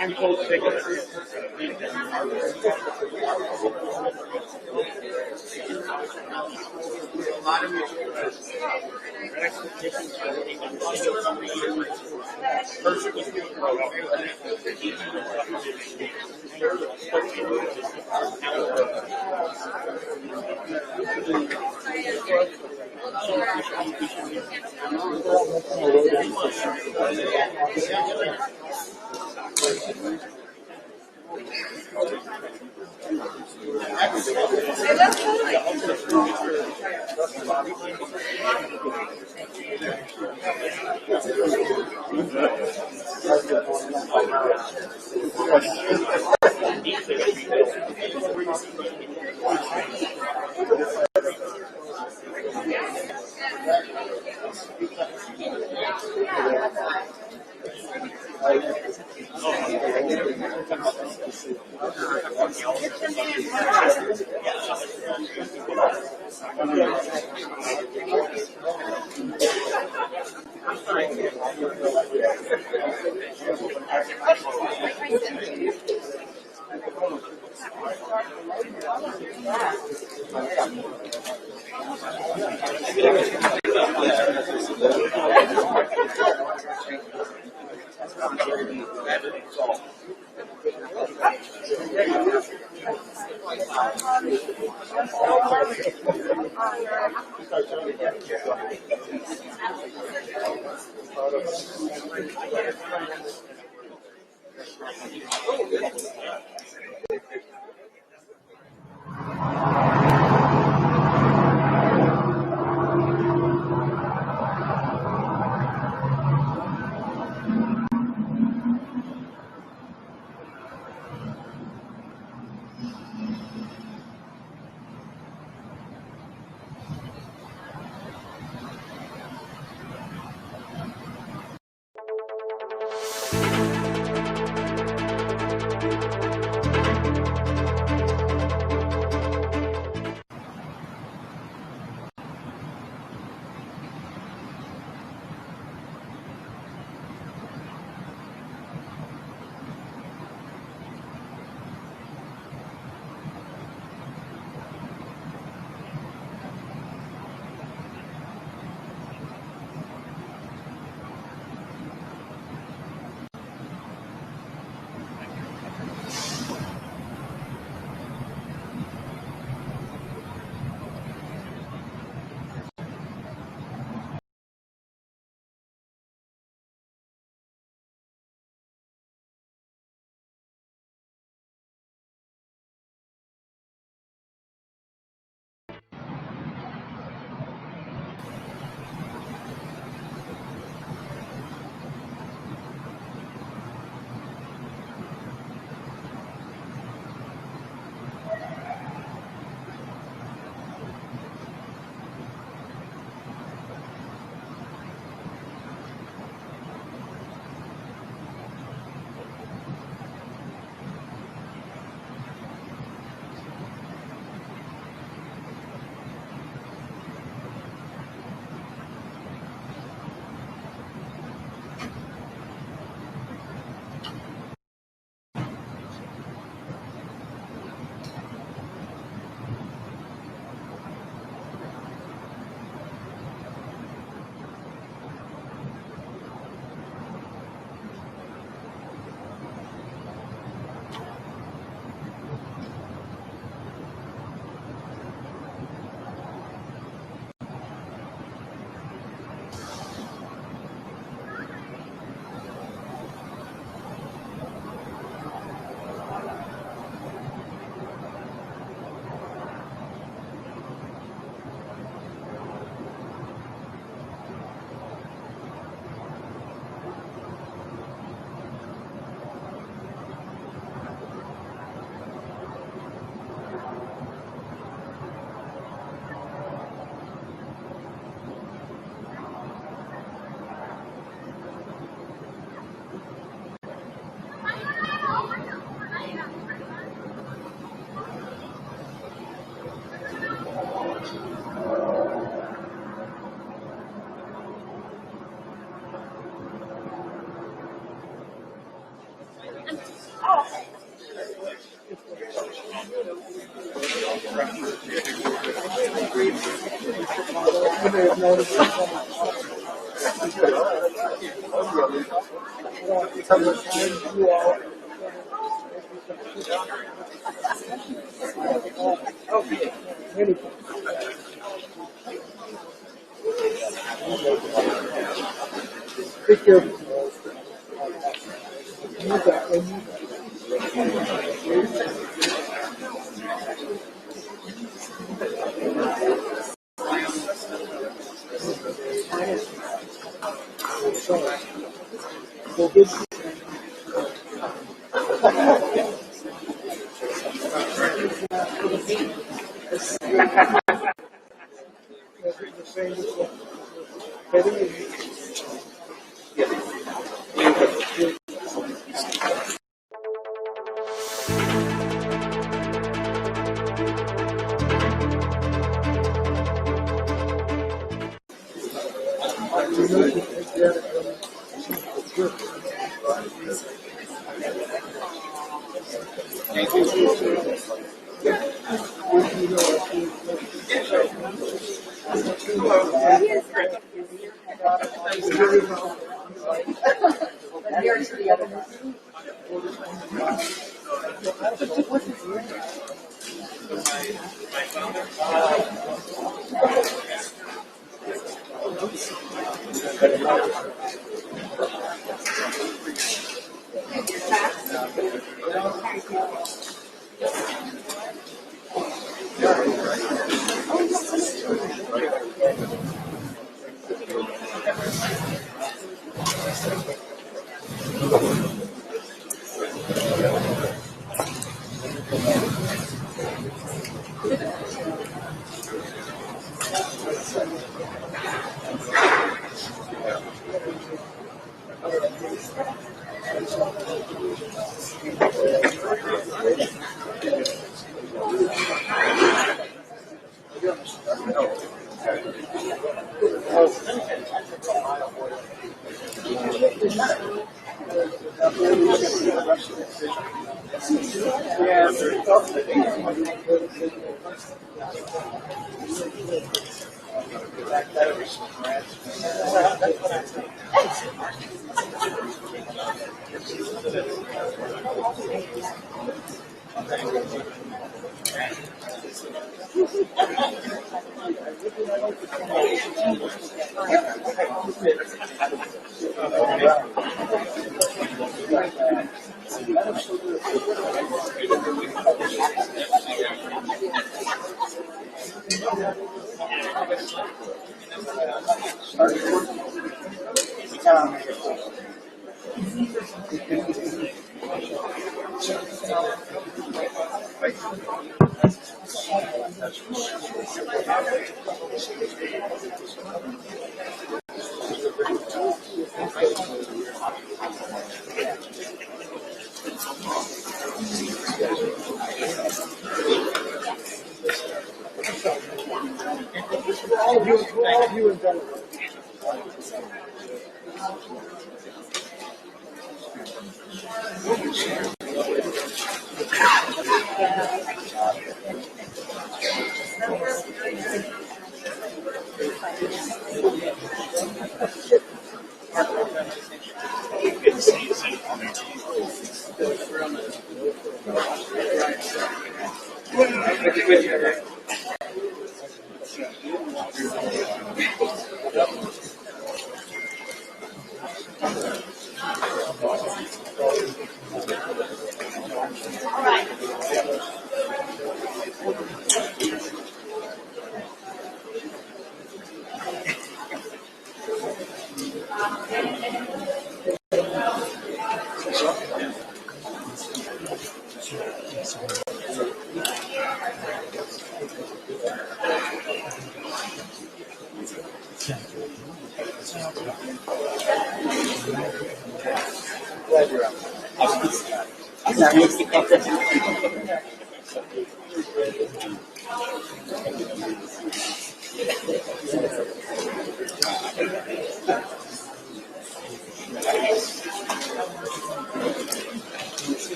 I'm told to take it.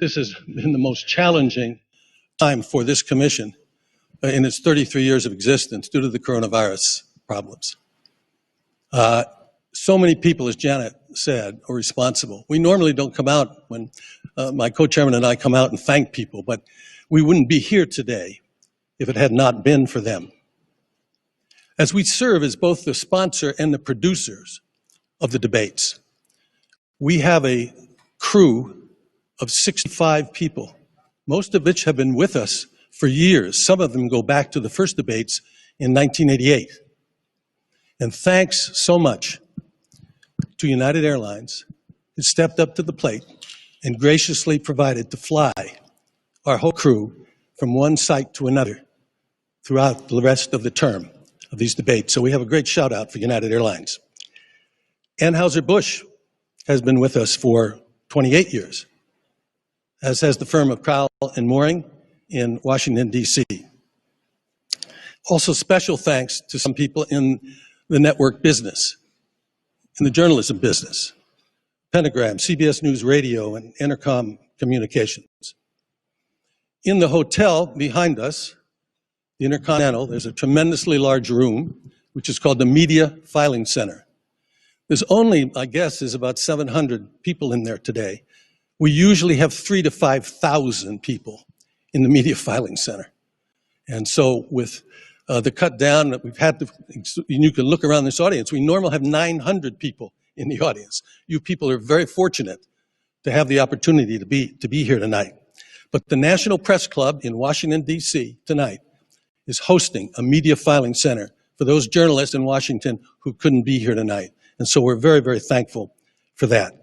This has been the most challenging time for this commission in its 33 years of existence due to the coronavirus problems. So many people, as Janet said, are responsible. We normally don't come out when my co-chairman and I come out and thank people, but we wouldn't be here today if it had not been for them. As we serve as both the sponsor and the producers of the debates, we have a crew of 65 people, most of which have been with us for years. Some of them go back to the first debates in 1988. And thanks so much to United Airlines, who stepped up to the plate and graciously provided to fly our whole crew from one site to another throughout the rest of the term of these debates. So we have a great shout out for United Airlines. Anheuser-Busch has been with us for 28 years, as has the firm of Crowell and Mooring in Washington, D.C. Also special thanks to some people in the network business, in the journalism business, Pentagram, CBS News Radio, and Intercom Communications. In the hotel behind us, the Intercontinental, there's a tremendously large room, which is called the Media Filing Center. There's only, I guess, is about 700 people in there today. We usually have 3,000 to 5,000 people in the Media Filing Center. And so with the cut down that we've had, you can look around this audience, we normally have 900 people in the audience. You people are very fortunate to have the opportunity to be here tonight. But the National Press Club in Washington, D.C. tonight is hosting a Media Filing Center for those journalists in Washington who couldn't be here tonight. And so we're very, very thankful for that.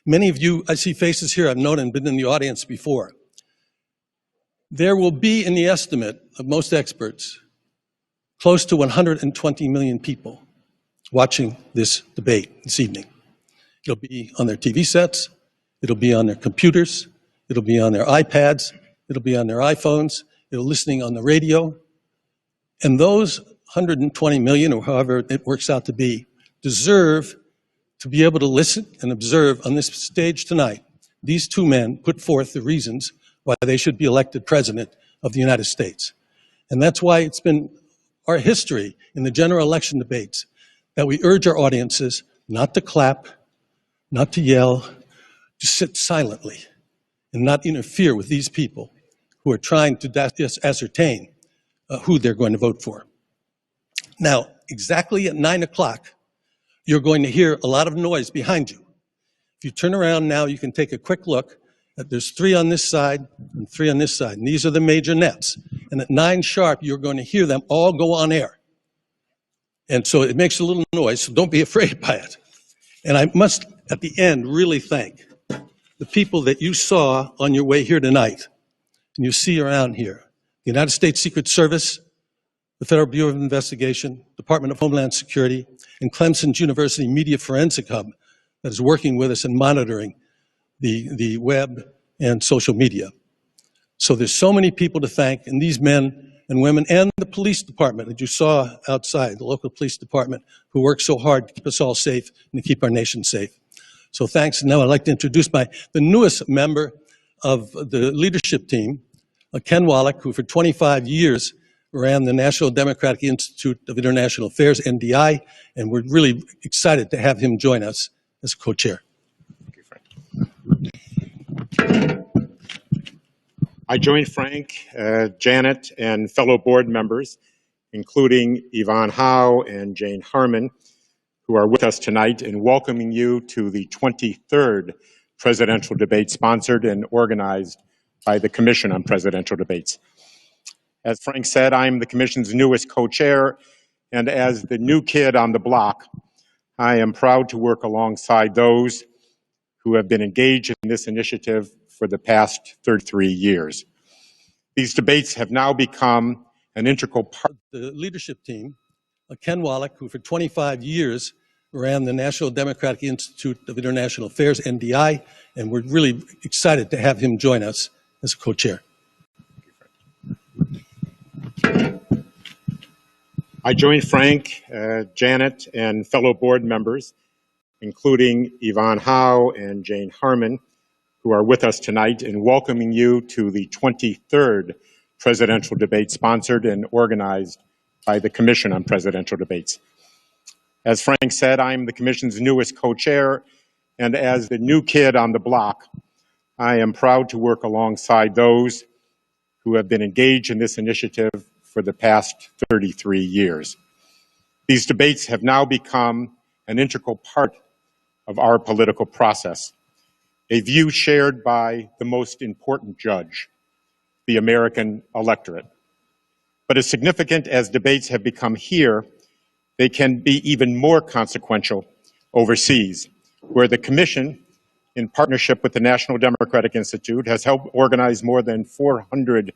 Many of you, I see faces here I've known and been in the audience before. There will be, in the estimate of most experts, close to 120 million people watching this debate this evening. It'll be on their TV sets, it'll be on their computers, it'll be on their iPads, it'll be on their iPhones, it'll be listening on the radio. And those 120 million, or however it works out to be, deserve to be able to listen and observe on this stage tonight. These two men put forth the reasons why they should be elected president of the United States. And that's why it's been our history in the general election debates that we urge our audiences not to clap, not to yell, to sit silently and not interfere with these people who are trying to ascertain who they're going to vote for. Now, exactly at 9 o'clock, you're going to hear a lot of noise behind you. If you turn around now, you can take a quick look. There's 3 on this side and 3 on this side, and these are the major nets. And at 9 sharp, you're going to hear them all go on air. And so it makes a little noise, so don't be afraid by it. And I must, at the end, really thank the people that you saw on your way here tonight, and you see around here. the United States Secret Service, the Federal Bureau of Investigation, Department of Homeland Security, and Clemson's University Media Forensic Hub that is working with us and monitoring the web and social media. So there's so many people to thank, and these men and women, and the police department that you saw outside, the local police department, who work so hard to keep us all safe and to keep our nation safe. So thanks. And now I'd like to introduce the newest member of the leadership team, Ken Wallach, who for 25 years ran the National Democratic Institute of International Affairs, NDI, and we're really excited to have him join us as co-chair. Thank you, Frank. I join Frank, Janet, and fellow board members, including Yvonne Howe and Jane Harmon, who are with us tonight, in welcoming you to the 23rd presidential debate sponsored and organized by the Commission on Presidential Debates. As Frank said, I'm the Commission's newest co-chair, and as the new kid on the block, I am proud to work alongside those who have been engaged in this initiative for the past 33 years. These debates have now become an integral part. The leadership team, Ken Wallach, who for 25 years ran the National Democratic Institute of International Affairs, NDI, and we're really excited to have him join us as co-chair. I join Frank, Janet, and fellow board members, including Yvonne Howe and Jane Harmon, who are with us tonight, in welcoming you to the 23rd presidential debate sponsored and organized by the Commission on Presidential Debates. As Frank said, I'm the Commission's newest co-chair, and as the new kid on the block, I am proud to work alongside those who have been engaged in this initiative for the past 33 years. These debates have now become an integral part of our political process, a view shared by the most important judge, the American electorate. But as significant as debates have become here, they can be even more consequential overseas, where the Commission, in partnership with the National Democratic Institute, has helped organize more than 400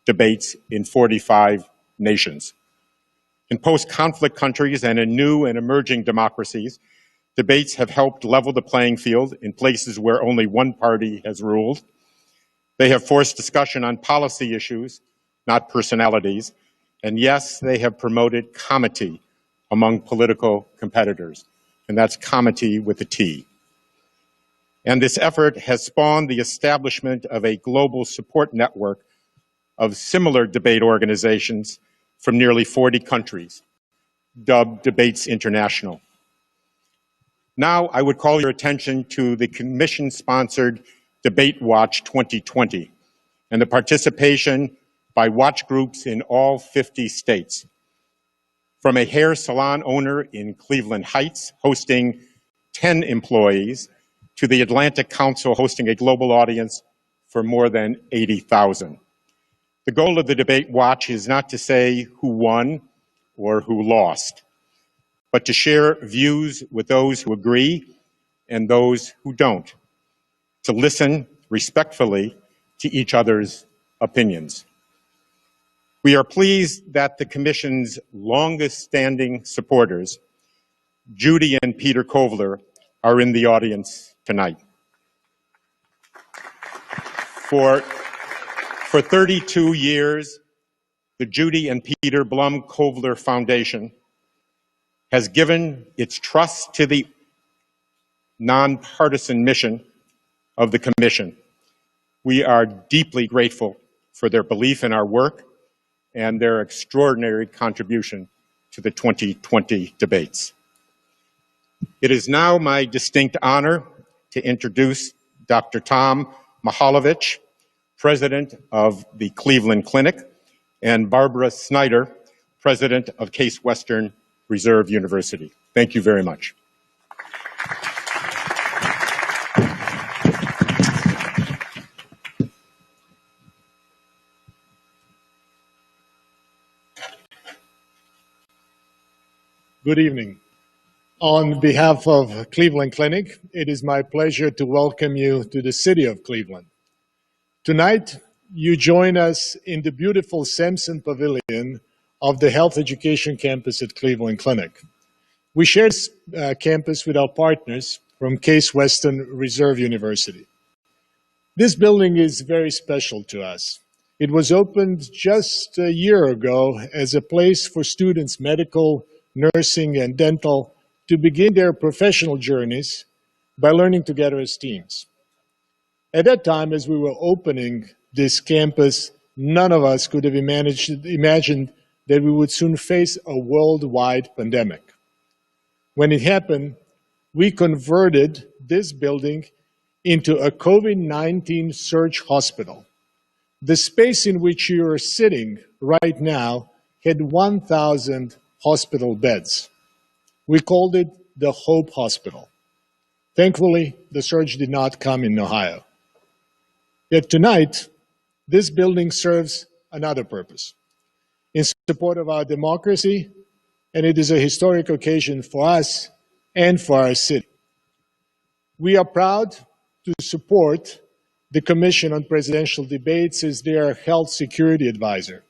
debates in 45 nations. In post-conflict countries and in new and emerging democracies, debates have helped level the playing field in places where only one party has ruled. They have forced discussion on policy issues, not personalities, and yes, they have promoted comity among political competitors, and that's comity with a T. And this effort has spawned the establishment of a global support network of similar debate organizations from nearly 40 countries, dubbed Debates International. Now, I would call your attention to the Commission-sponsored Debate Watch 2020 and the participation by watch groups in all 50 states. From a hair salon owner in Cleveland Heights hosting 10 employees to the Atlantic Council hosting a global audience for more than 80,000. The goal of the Debate Watch is not to say who won or who lost, but to share views with those who agree and those who don't, to listen respectfully to each other's opinions. We are pleased that the Commission's longest-standing supporters, Judy and Peter Kovler, are in the audience tonight. For 32 years, the Judy and Peter Blum Kovler Foundation has given its trust to the nonpartisan mission of the Commission. We are deeply grateful for their belief in our work and their extraordinary contribution to the 2020 debates. It is now my distinct honor to introduce Dr. Tom Mihaljevic, President of the Cleveland Clinic, and Barbara Snyder, President of Case Western Reserve University. Thank you very much. Good evening. On behalf of Cleveland Clinic, it is my pleasure to welcome you to the city of Cleveland. Tonight, you join us in the beautiful Sampson Pavilion of the Health Education Campus at Cleveland Clinic. We share this campus with our partners from Case Western Reserve University. This building is very special to us. It was opened just a year ago as a place for students, medical, nursing, and dental, to begin their professional journeys by learning together as teams. At that time, as we were opening this campus, none of us could have imagined that we would soon face a worldwide pandemic. When it happened, we converted this building into a COVID-19 surge hospital. The space in which you are sitting right now had 1,000 hospital beds. We called it the Hope Hospital. Thankfully, the surge did not come in Ohio. Yet tonight, this building serves another purpose, in support of our democracy, and it is a historic occasion for us and for our city. We are proud to support the Commission on Presidential Debates as their health security advisor.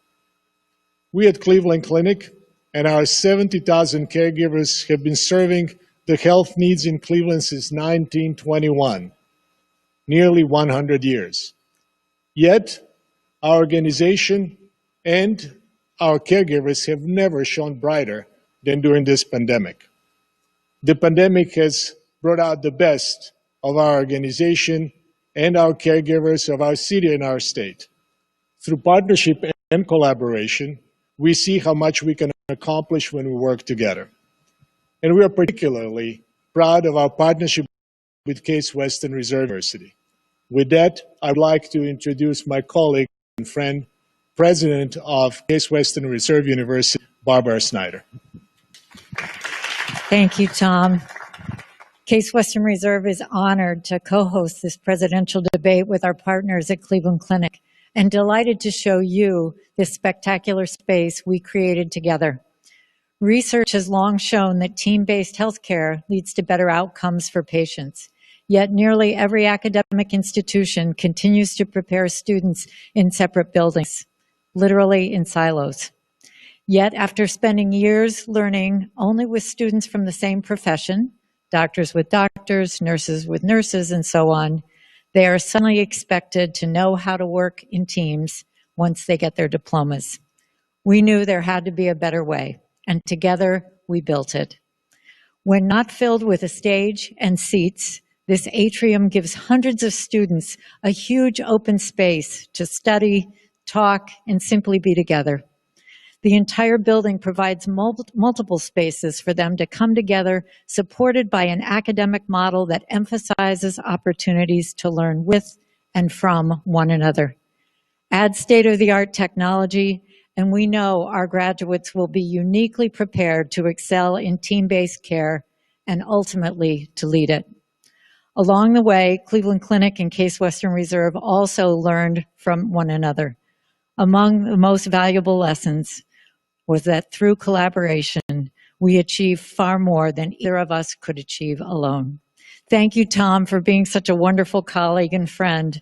We at Cleveland Clinic and our 70,000 caregivers have been serving the health needs in Cleveland since 1921, nearly 100 years. Yet, our organization and our caregivers have never shone brighter than during this pandemic. The pandemic has brought out the best of our organization and our caregivers of our city and our state. Through partnership and collaboration, we see how much we can accomplish when we work together. And we are particularly proud of our partnership with Case Western Reserve University. With that, I'd like to introduce my colleague and friend, President of Case Western Reserve University, Barbara Snyder. Thank you, Tom. Case Western Reserve is honored to co-host this presidential debate with our partners at Cleveland Clinic and delighted to show you this spectacular space we created together. Research has long shown that team-based healthcare leads to better outcomes for patients. Yet nearly every academic institution continues to prepare students in separate buildings, literally in silos. Yet after spending years learning only with students from the same profession, doctors with doctors, nurses with nurses, and so on, they are suddenly expected to know how to work in teams once they get their diplomas. We knew there had to be a better way, and together we built it. When not filled with a stage and seats, this atrium gives hundreds of students a huge open space to study, talk, and simply be together. The entire building provides multiple spaces for them to come together, supported by an academic model that emphasizes opportunities to learn with and from one another. Add state-of-the-art technology, and we know our graduates will be uniquely prepared to excel in team-based care and ultimately to lead it. Along the way, Cleveland Clinic and Case Western Reserve also learned from one another. Among the most valuable lessons was that through collaboration, we achieve far more than either of us could achieve alone. Thank you, Tom, for being such a wonderful colleague and friend.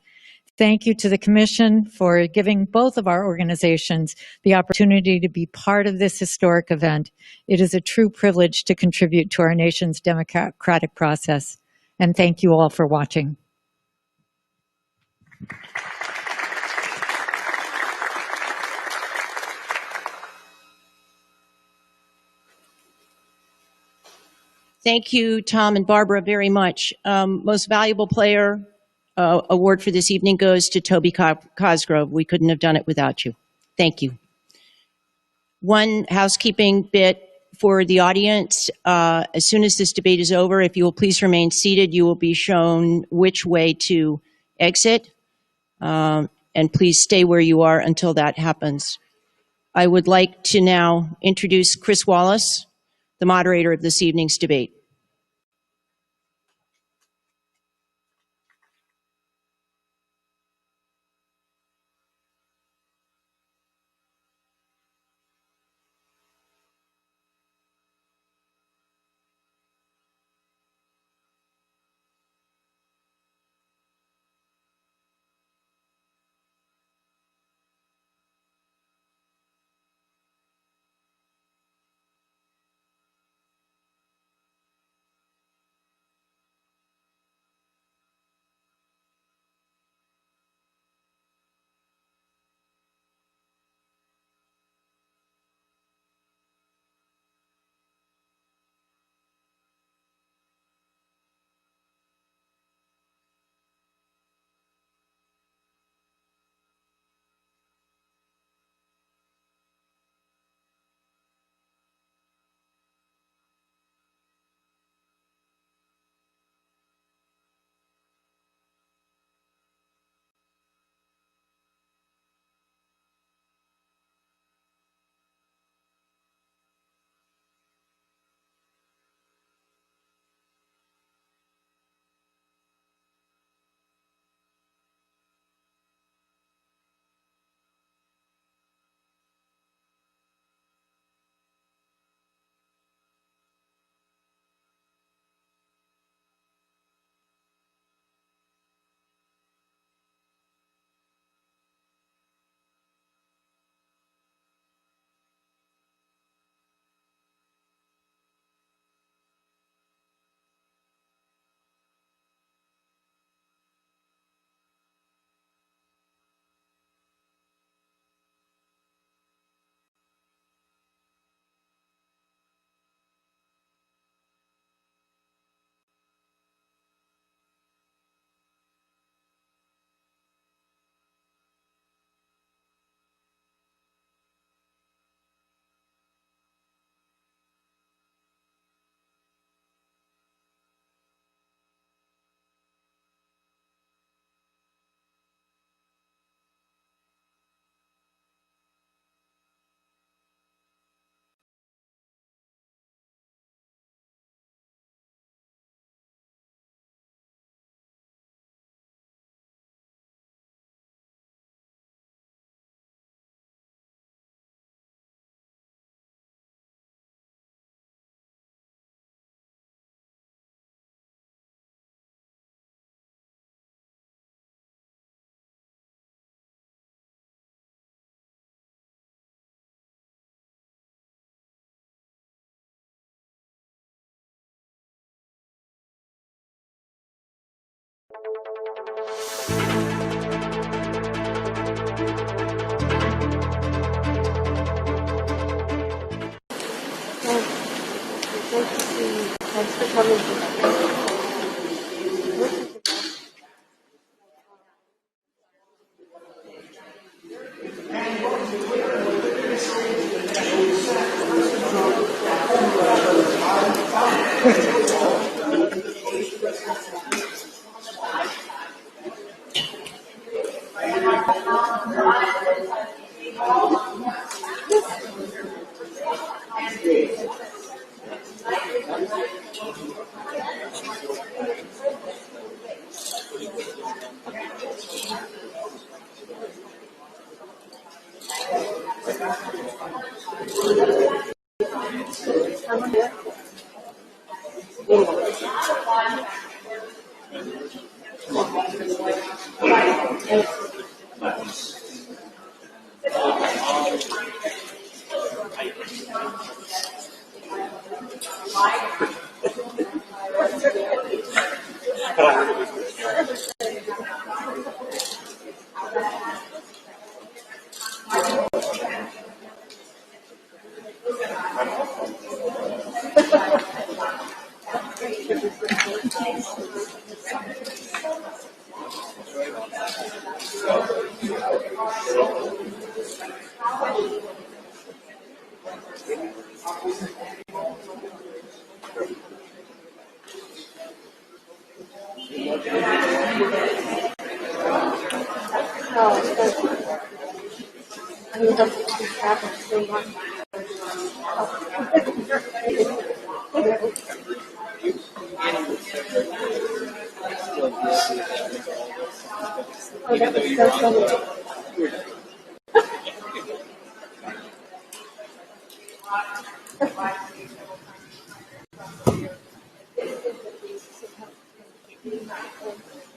Thank you to the Commission for giving both of our organizations the opportunity to be part of this historic event. It is a true privilege to contribute to our nation's democratic process. And thank you all for watching. Thank you, Tom and Barbara, very much. Most valuable player award for this evening goes to Toby Cosgrove. We couldn't have done it without you. Thank you. One housekeeping bit for the audience. As soon as this debate is over, if you will please remain seated, you will be shown which way to exit. And please stay where you are until that happens. I would like to now introduce Chris Wallace, the moderator of this evening's debate. Thanks for coming today.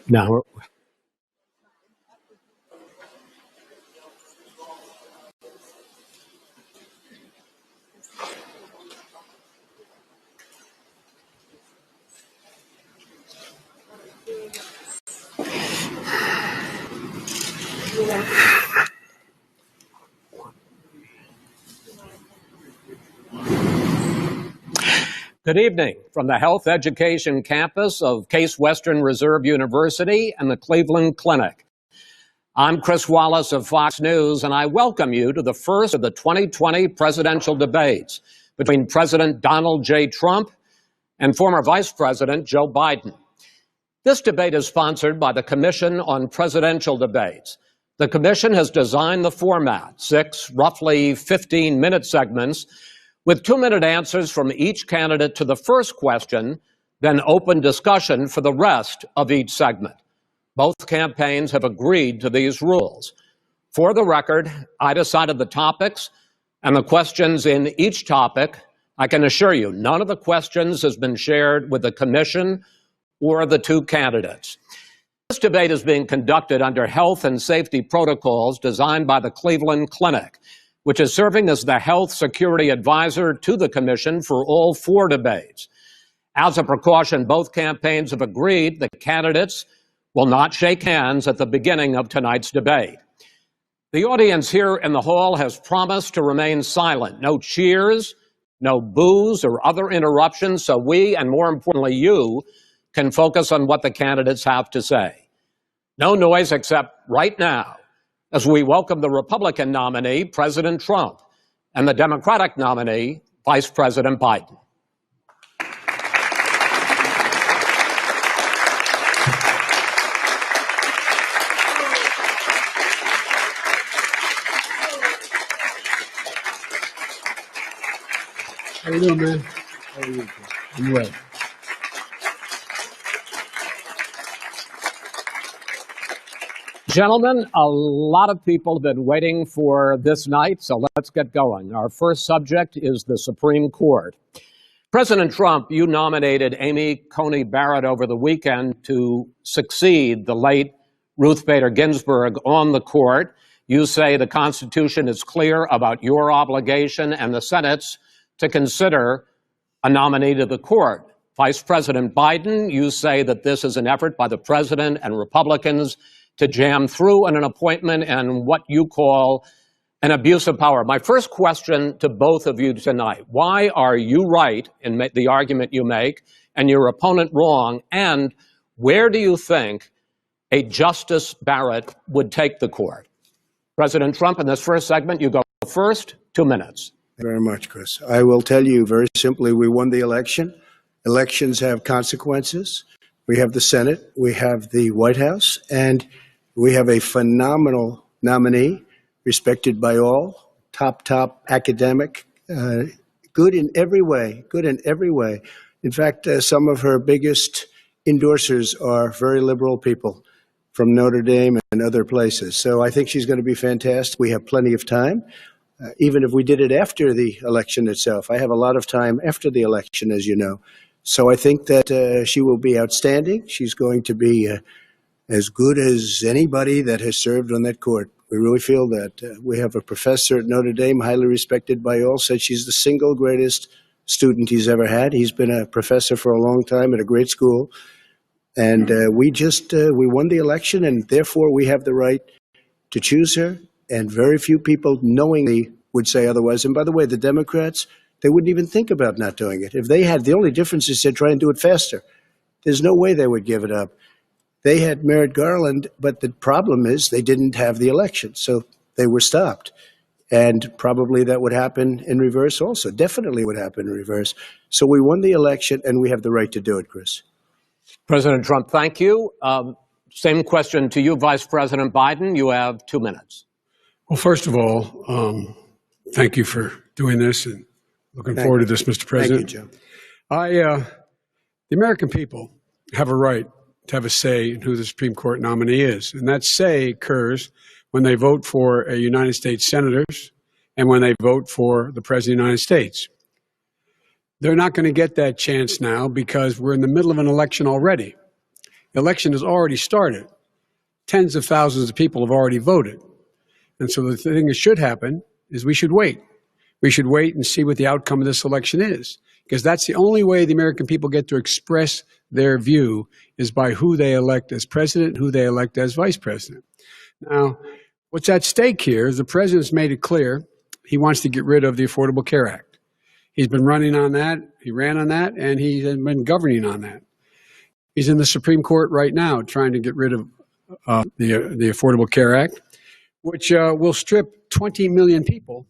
Now, good evening from the Health Education Campus of Case Western Reserve University and the Cleveland Clinic. I'm Chris Wallace of Fox News, and I welcome you to the first of the 2020 presidential debates between President Donald J. Trump and former Vice President Joe Biden. This debate is sponsored by the Commission on Presidential Debates. The Commission has designed the format, 6 roughly 15-minute segments, with 2-minute answers from each candidate to the first question, then open discussion for the rest of each segment. Both campaigns have agreed to these rules. For the record, I decided the topics and the questions in each topic. I can assure you, none of the questions has been shared with the Commission or the 2 candidates. This debate is being conducted under health and safety protocols designed by the Cleveland Clinic, which is serving as the health security advisor to the Commission for all 4 debates. As a precaution, both campaigns have agreed that candidates will not shake hands at the beginning of tonight's debate. The audience here in the hall has promised to remain silent. No cheers, no boos or other interruptions, so we, and more importantly you, can focus on what the candidates have to say. No noise except right now, as we welcome the Republican nominee, President Trump, and the Democratic nominee, Vice President Biden. How you doing, man? How are you? I'm well. Gentlemen, a lot of people have been waiting for this night, so let's get going. Our first subject is the Supreme Court. President Trump, you nominated Amy Coney Barrett over the weekend to succeed the late Ruth Bader Ginsburg on the court. You say the Constitution is clear about your obligation and the Senate's to consider a nominee to the court. Vice President Biden, you say that this is an effort by the president and Republicans to jam through an appointment and what you call an abuse of power. My first question to both of you tonight, why are you right in the argument you make and your opponent wrong? And where do you think a Justice Barrett would take the court? President Trump, in this first segment, you go first, 2 minutes. Thank you very much, Chris. I will tell you very simply, we won the election. Elections have consequences. We have the Senate, we have the White House, and we have a phenomenal nominee, respected by all, top academic, good in every way, In fact, some of her biggest endorsers are very liberal people from Notre Dame and other places. So I think she's going to be fantastic. We have plenty of time, even if we did it after the election itself. I have a lot of time after the election, as you know. So I think that she will be outstanding. She's going to be as good as anybody that has served on that court. We really feel that. We have a professor at Notre Dame, highly respected by all, said she's the single greatest student he's ever had. He's been a professor for a long time at a great school. And we won the election, and therefore we have the right to choose her. And very few people knowingly would say otherwise. And by the way, the Democrats, they wouldn't even think about not doing it. If they had, the only difference is they'd try and do it faster. There's no way they would give it up. They had Merrick Garland, but the problem is they didn't have the election, so they were stopped. And probably that would happen in reverse also. Definitely would happen in reverse. So we won the election, and we have the right to do it, Chris. President Trump, thank you. Same question to you, Vice President Biden. You have 2 minutes. Well, first of all, thank you for doing this, and looking forward to this, Mr. President. Thank you, Joe. The American people have a right to have a say in who the Supreme Court nominee is, and that say occurs when they vote for a United States senators and when they vote for the President of the United States. They're not going to get that chance now because we're in the middle of an election already. The election has already started. Tens of thousands of people have already voted. And so the thing that should happen is we should wait. We should wait and see what the outcome of this election is, because that's the only way the American people get to express their view is by who they elect as president, who they elect as vice president. Now, what's at stake here is the president's made it clear he wants to get rid of the Affordable Care Act. He's been running on that, he ran on that, and he's been governing on that. He's in the Supreme Court right now trying to get rid of the Affordable Care Act, which will strip 20 million people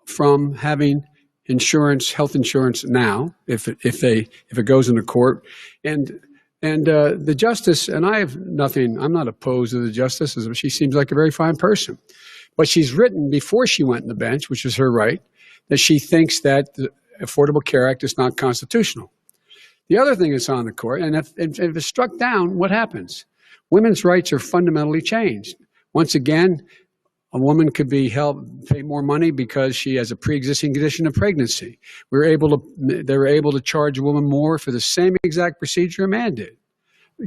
from having insurance, health insurance now, if it goes into court. And the justice, and I have nothing, I'm not opposed to the justice, she seems like a very fine person. But she's written before she went on the bench, which is her right, that she thinks that the Affordable Care Act is not constitutional. The other thing that's on the court, and if it's struck down, what happens? Women's rights are fundamentally changed. Once again, a woman could be pay more money because she has a pre-existing condition of pregnancy. They were able to charge a woman more for the same exact procedure a man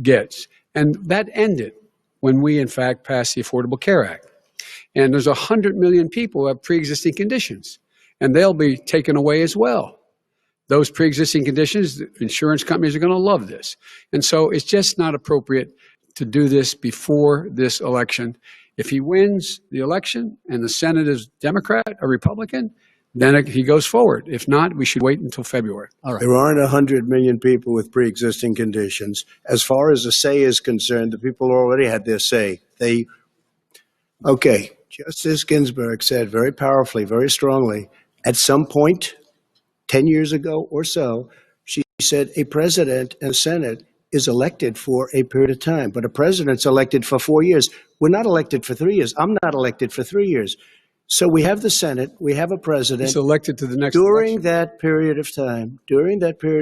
gets. And that ended when we, in fact, passed the Affordable Care Act. And there's 100 million people who have pre-existing conditions, and they'll be taken away as well. Those pre-existing conditions, insurance companies are going to love this. And so it's just not appropriate to do this before this election. If he wins the election and the Senate is Democrat or Republican, then he goes forward. If not, we should wait until February. All right. There aren't 100 million people with pre-existing conditions. As far as the say is concerned, the people already had their say. Okay, Justice Ginsburg said very powerfully, very strongly, at some point, 10 years ago or so, she said a president and a Senate is elected for a period of time, but a president's elected for 4 years. We're not elected for 3 years. I'm not elected for 3 years. So we have the Senate, we have a president. He's elected to the next during election. that period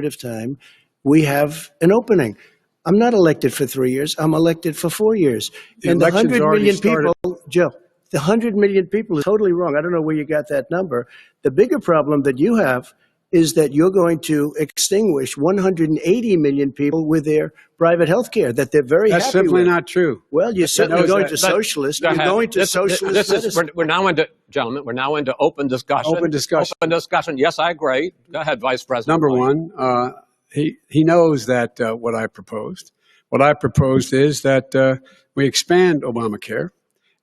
of time, we have an opening. I'm not elected for 3 years. I'm elected for 4 years. And the 100 million people, Joe, the 100 million people is totally wrong. I don't know where you got that number. The bigger problem that you have is that you're going to extinguish 180 million people with their private health care that they're very happy with. That's simply not true. Well, you're certainly going to socialist. You're going to socialist medicine. We're now into, gentlemen, we're now into open discussion. Open discussion. Open discussion. Yes, I agree. Go ahead, Vice President. Number one, he knows that what I proposed. What I proposed is that we expand Obamacare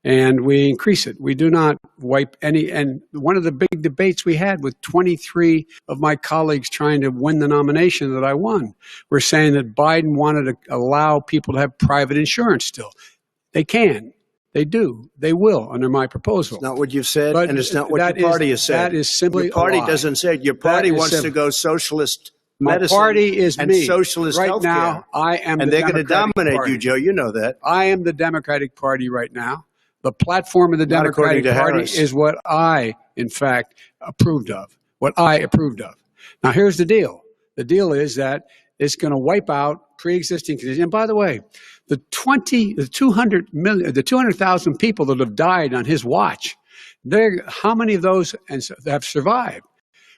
and we increase it. We do not wipe any. And one of the big debates we had with 23 of my colleagues trying to win the nomination that I won were saying that Biden wanted to allow people to have private insurance still. They can. They do. They will under my proposal. It's not what you've said, But and it's not what your party has said. That is simply your party a lie. doesn't say it. Your party wants to go socialist medicine. My party is and me. socialist right healthcare. now. I am, and the they're going to Democratic dominate Party. you, Joe. You know that. I am the Democratic Party right now. The platform of the Not according Democratic to Party Harris. is what I, in fact, approved of. What I approved of. Now, here's the deal. The deal is that it's going to wipe out pre-existing conditions. And by the way, the 200,000 people that have died on his watch, how many of those have survived?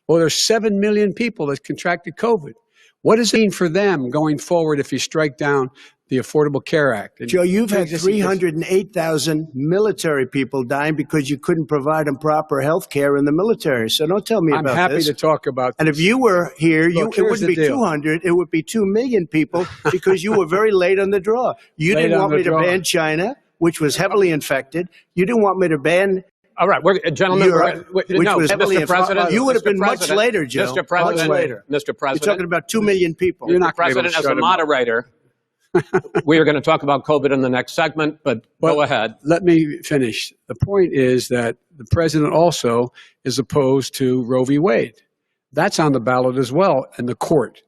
Well, there's 7 million people that contracted COVID. What does it mean for them going forward if you strike down the Affordable Care Act? Joe, you've had 308,000 military people dying because you couldn't provide them proper health care in the military. So don't tell me I'm about happy this. to talk about And this. if you were here, Look, it here's wouldn't be the deal. 200, it would be 2 million people because you were very late on the draw. You Late didn't on want the me to draw. ban China, which was heavily infected. You didn't want me to ban All right, gentlemen, Europe, which no, was heavily Mr. President. You would have Mr. been much President, later, Joe. Mr. President, much later. Mr. You're President, talking about 2 million people. You're not gonna be able President, to as shut a him up. moderator, we are going to talk about COVID in the next segment, but go ahead. Let me finish. The point is that the president also is opposed to Roe v. Wade. That's on the ballot as well in the court.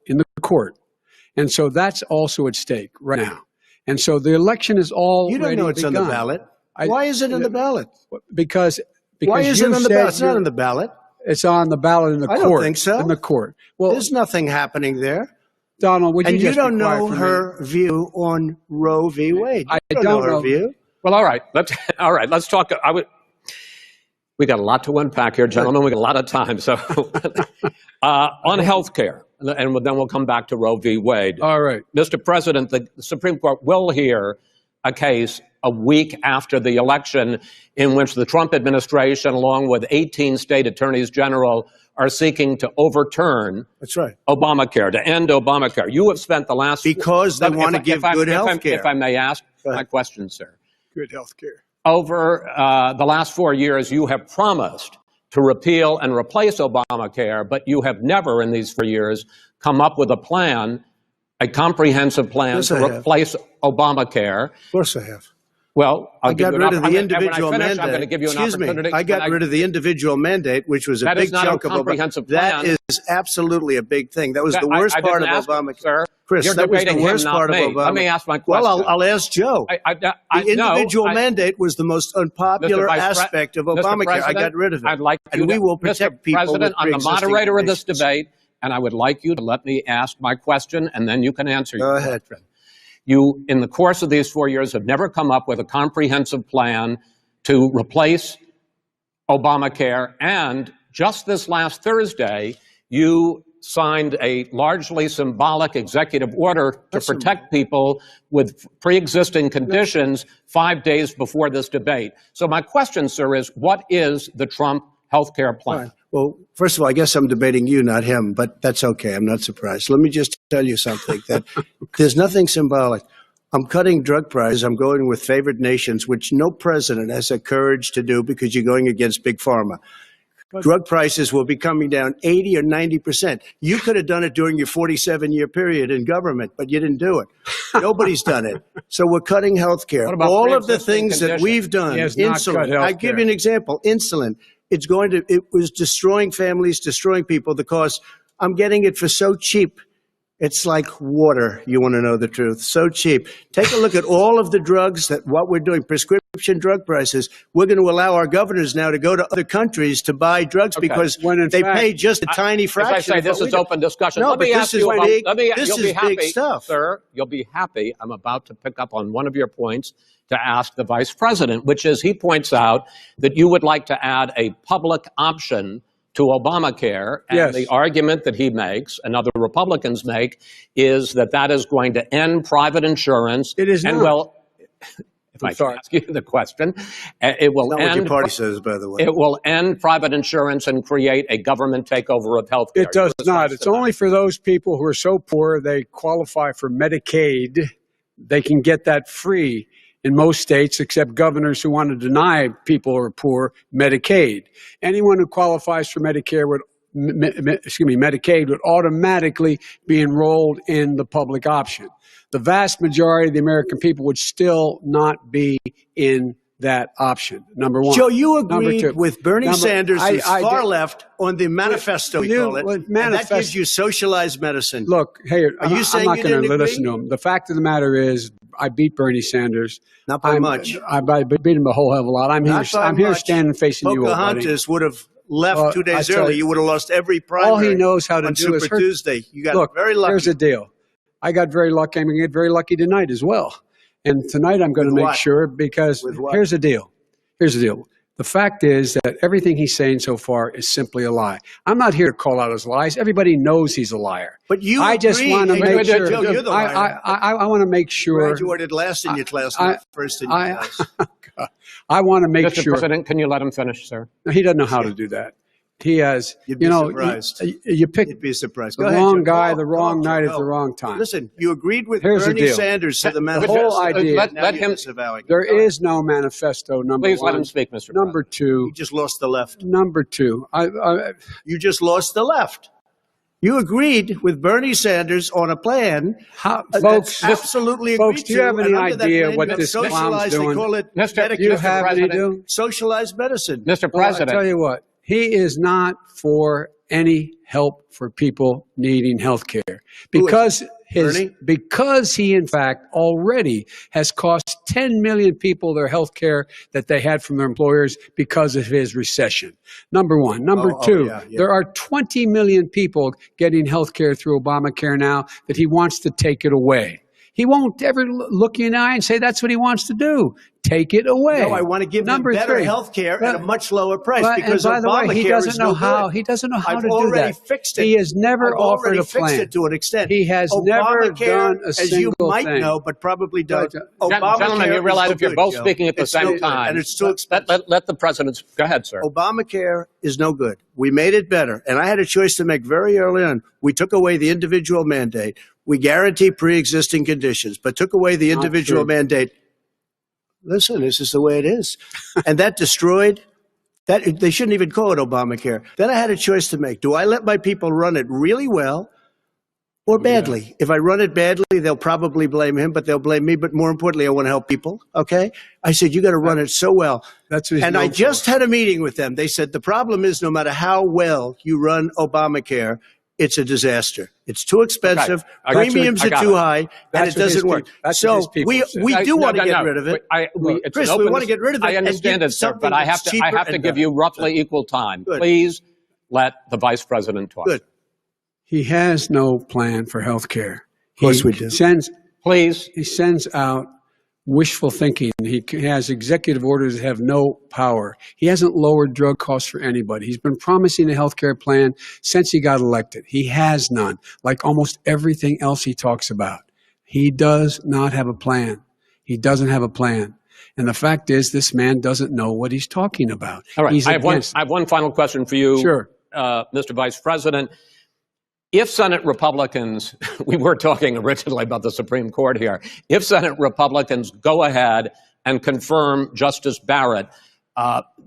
And so that's also at stake right now. And so the election is all You don't know it's on the ballot. Why is it on the ballot? Because Why is you it on the said ballot? It's not you're- on the ballot. It's on the ballot in the I court. don't think so. In the court. Well, There's nothing happening there. Donald, would you And you just be don't quiet know for a her minute? view on Roe v. Wade. I You don't her know. view. Well, all right. Let's talk. We got a lot to unpack here, gentlemen. We got a lot of time. So on health care, and then we'll come back to Roe v. Wade. All right. Mr. President, the Supreme Court will hear a case a week after the election in which the Trump administration, along with 18 state attorneys general, are seeking to overturn That's right. Obamacare, to end Obamacare. You have spent the last... Because they want to give good health care. If I may ask my question, sir. Good health care. Over the last 4 years, you have promised to repeal and replace Obamacare, but you have never in these 4 years come up with a plan, a comprehensive plan Yes, to I have. replace Obamacare. Of course I have. Well, I got rid of the individual I'm mandate. going to give you an Excuse me. opportunity. I got rid of the individual mandate, which was a That is big not a chunk of comprehensive That plan. is absolutely a big thing. That was the worst I part of didn't ask, Obamacare. sir. Chris, You're that was the debating him, worst not part of me. Obamacare. Let me ask my question. Well, I'll ask Joe. The individual mandate was the most unpopular aspect of Obamacare. I got rid of it. I'd like and we will protect Mr. people President, with I'm the pre-existing moderator of this conditions. debate, and I would like you to let me ask my question, and then you can answer your Go ahead. question. You, in the course of these 4 years, have never come up with a comprehensive plan to replace Obamacare, and just this last Thursday, you signed a largely symbolic executive order to protect people with pre-existing conditions 5 days before this debate. So my question, sir, is what is the Trump health care plan? Fine. Well, first of all, I guess I'm debating you, not him, but that's okay. I'm not surprised. Let me just tell you something, that there's nothing symbolic. I'm cutting drug prices. I'm going with favored nations, which no president has the courage to do because you're going against big pharma. Drug prices will be coming down 80 or 90%. You could have done it during your 47-year period in government, but you didn't do it. Nobody's done it. So we're cutting health care. What about All of the pre-existing things that conditions? we've done, He has not cut insulin. health I give care. you an example. Insulin. It was destroying families, destroying people because I'm getting it for so cheap. It's like water. You want to know the truth. So cheap. Take a look at all of the drugs what we're doing, prescription drug prices. We're going to allow our governors now to go to other countries to buy drugs because When in they fact- pay just a tiny fraction. As I say, of this what is we do. open discussion. No, Let but me this ask is you about, big. you'll This be is happy, big stuff. sir. You'll be happy. I'm about to pick up on one of your points to ask the vice president, which is he points out that you would like to add a public option to Obamacare, and Yes. the argument that he makes and other Republicans make is that that is going to end private insurance. It is and not. well, if I can ask you the question. It will Not end. what your party says, by the way. It will end private insurance and create a government takeover of health care. It does not. It's only for those people who are so poor they qualify for Medicaid. They can get that free in most states, except governors who want to deny people who are poor Medicaid. Anyone who qualifies for Medicare would Medicaid would automatically be enrolled in the public option. The vast majority of the American people would still not be in that option, number one. Joe, you agreed with Bernie Sanders, who's far left, on the manifesto, and that gives you socialized medicine. Look, hey, Are you saying I'm not you going to didn't listen to him. The fact of the matter is, I beat Bernie Sanders. Not by much. I beat him a whole hell of a lot. I'm here standing facing you, old buddy. Pocahontas would have left 2 days early. You would have lost every primary. All he knows how to do is Super Tuesday. You got very lucky. Here's the deal. I got very lucky. I'm going to get very lucky tonight as well. And tonight I'm going to make sure, because here's the deal. Here's the deal. The fact is that everything he's saying so far is simply a lie. I'm not here to call out his lies. Everybody knows he's a liar. But you I just want to make sure. Joe, you're the liar. I want to make sure. Graduated last in your class, not first in your class. I want to make Mr. sure. President, can you let him finish, sir? No, he doesn't know how to do that. He has, You'd be surprised. You picked You'd be surprised. the wrong guy, the wrong night at the wrong time. Listen, you agreed with Here's the Bernie deal. Sanders to the The manifesto. whole idea. Let him. There is no manifesto, number Please one. let him speak, Mr. Number two. You just lost the left. Number two. You just lost the left. You agreed with Bernie Sanders on a plan. Folks, absolutely folks, agreed do you have to, any and under that idea plan, what you have this clown's socialized, doing? They call it Mr. Do you Mr. have any President. do? socialized medicine. Mr. Well, President. I tell you what, he is not for any help for people needing health care because he in fact already has cost 10 million people their health care that they had from their employers because of his recession. Number one. Number two, there are 20 million people getting health care through Obamacare now that he wants to take it away. He won't ever look you in the eye and say that's what he wants to do. Take it away. No, I want to give them better health care at a much lower price because by the way, he doesn't know how. Good. He doesn't know how I've to do already that. Fixed it. He has never offered a plan. Fixed it to an extent. He has never done a as you single might thing. know, but probably don't. Gentlemen, you realize if you're both speaking at the same time, and it's too expensive. Let the president go ahead, sir. Obamacare is no good. We made it better, and I had a choice to make very early on. We took away the individual mandate. We guarantee pre-existing conditions, but took away the individual mandate. Listen, this is the way it is. And that destroyed, that. They shouldn't even call it Obamacare. Then I had a choice to make. Do I let my people run it really well or badly? If I run it badly, they'll probably blame him, but they'll blame me. But more importantly, I want to help people, okay? I said, you got to run it so well. That's what he's and I known just for. had a meeting with them. They said, the problem is no matter how well you run Obamacare, it's a disaster. It's too expensive. Okay. Premiums are too high, and it doesn't work. So we do want to get rid of it. Chris, we want to get rid of it. I understand it, sir, but I have to give you roughly equal time. Good. Please let the vice president talk. Good. He has no plan for health care. Of course we do. He sends out wishful thinking. He has executive orders that have no power. He hasn't lowered drug costs for anybody. He's been promising a health care plan since he got elected. He has none, like almost everything else he talks about. He does not have a plan. He doesn't have a plan. And the fact is, this man doesn't know what he's talking about. All right. I have one final question for you, sure. Mr. Vice President. If Senate Republicans, we were talking originally about the Supreme Court here, if Senate Republicans go ahead and confirm Justice Barrett,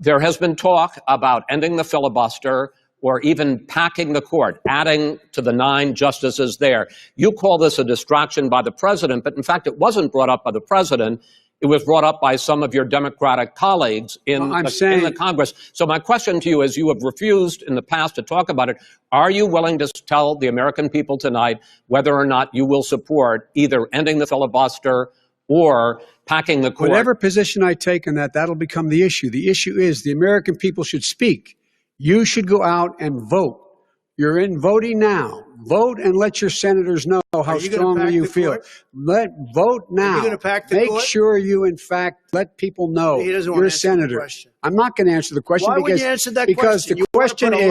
there has been talk about ending the filibuster or even packing the court, adding to the 9 justices there. You call this a distraction by the president, but in fact it wasn't brought up by the president. It was brought up by some of your Democratic colleagues in the Congress. So my question to you is, you have refused in the past to talk about it. Are you willing to tell the American people tonight whether or not you will support either ending the filibuster or packing the court? Whatever position I take on that, that'll become the issue. The issue is the American people should speak. You should go out and vote. You're in voting now. Vote and let your senators know how strongly you feel. Vote now. Are you going to pack the Make court? sure you, in fact, let people know you're a senator. I'm not going to answer the question. Why because, would you answer that because question? The question is,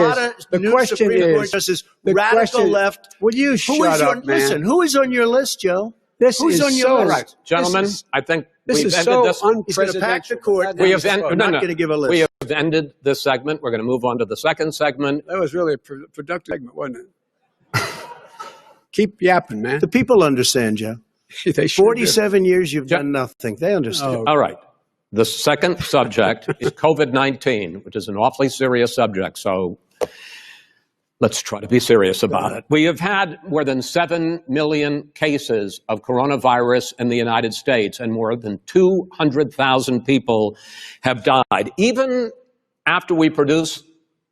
radical left. will you shut up, man? Listen, who is on your list, Joe? This Who's is on your so list? Right, gentlemen, I think this we've is ended so this. He's going to pack the court. We have I'm not going to give a list. We have ended this segment. We're going to move on to the second segment. That was really a productive segment, wasn't it? Keep yapping, man. The people understand, Joe. They sure 47 years you've done nothing. They understand. Oh. All right. The second subject is COVID-19, which is an awfully serious subject. So let's try to be serious about it. We have had more than 7 million cases of coronavirus in the United States, and more than 200,000 people have died. Even after we produce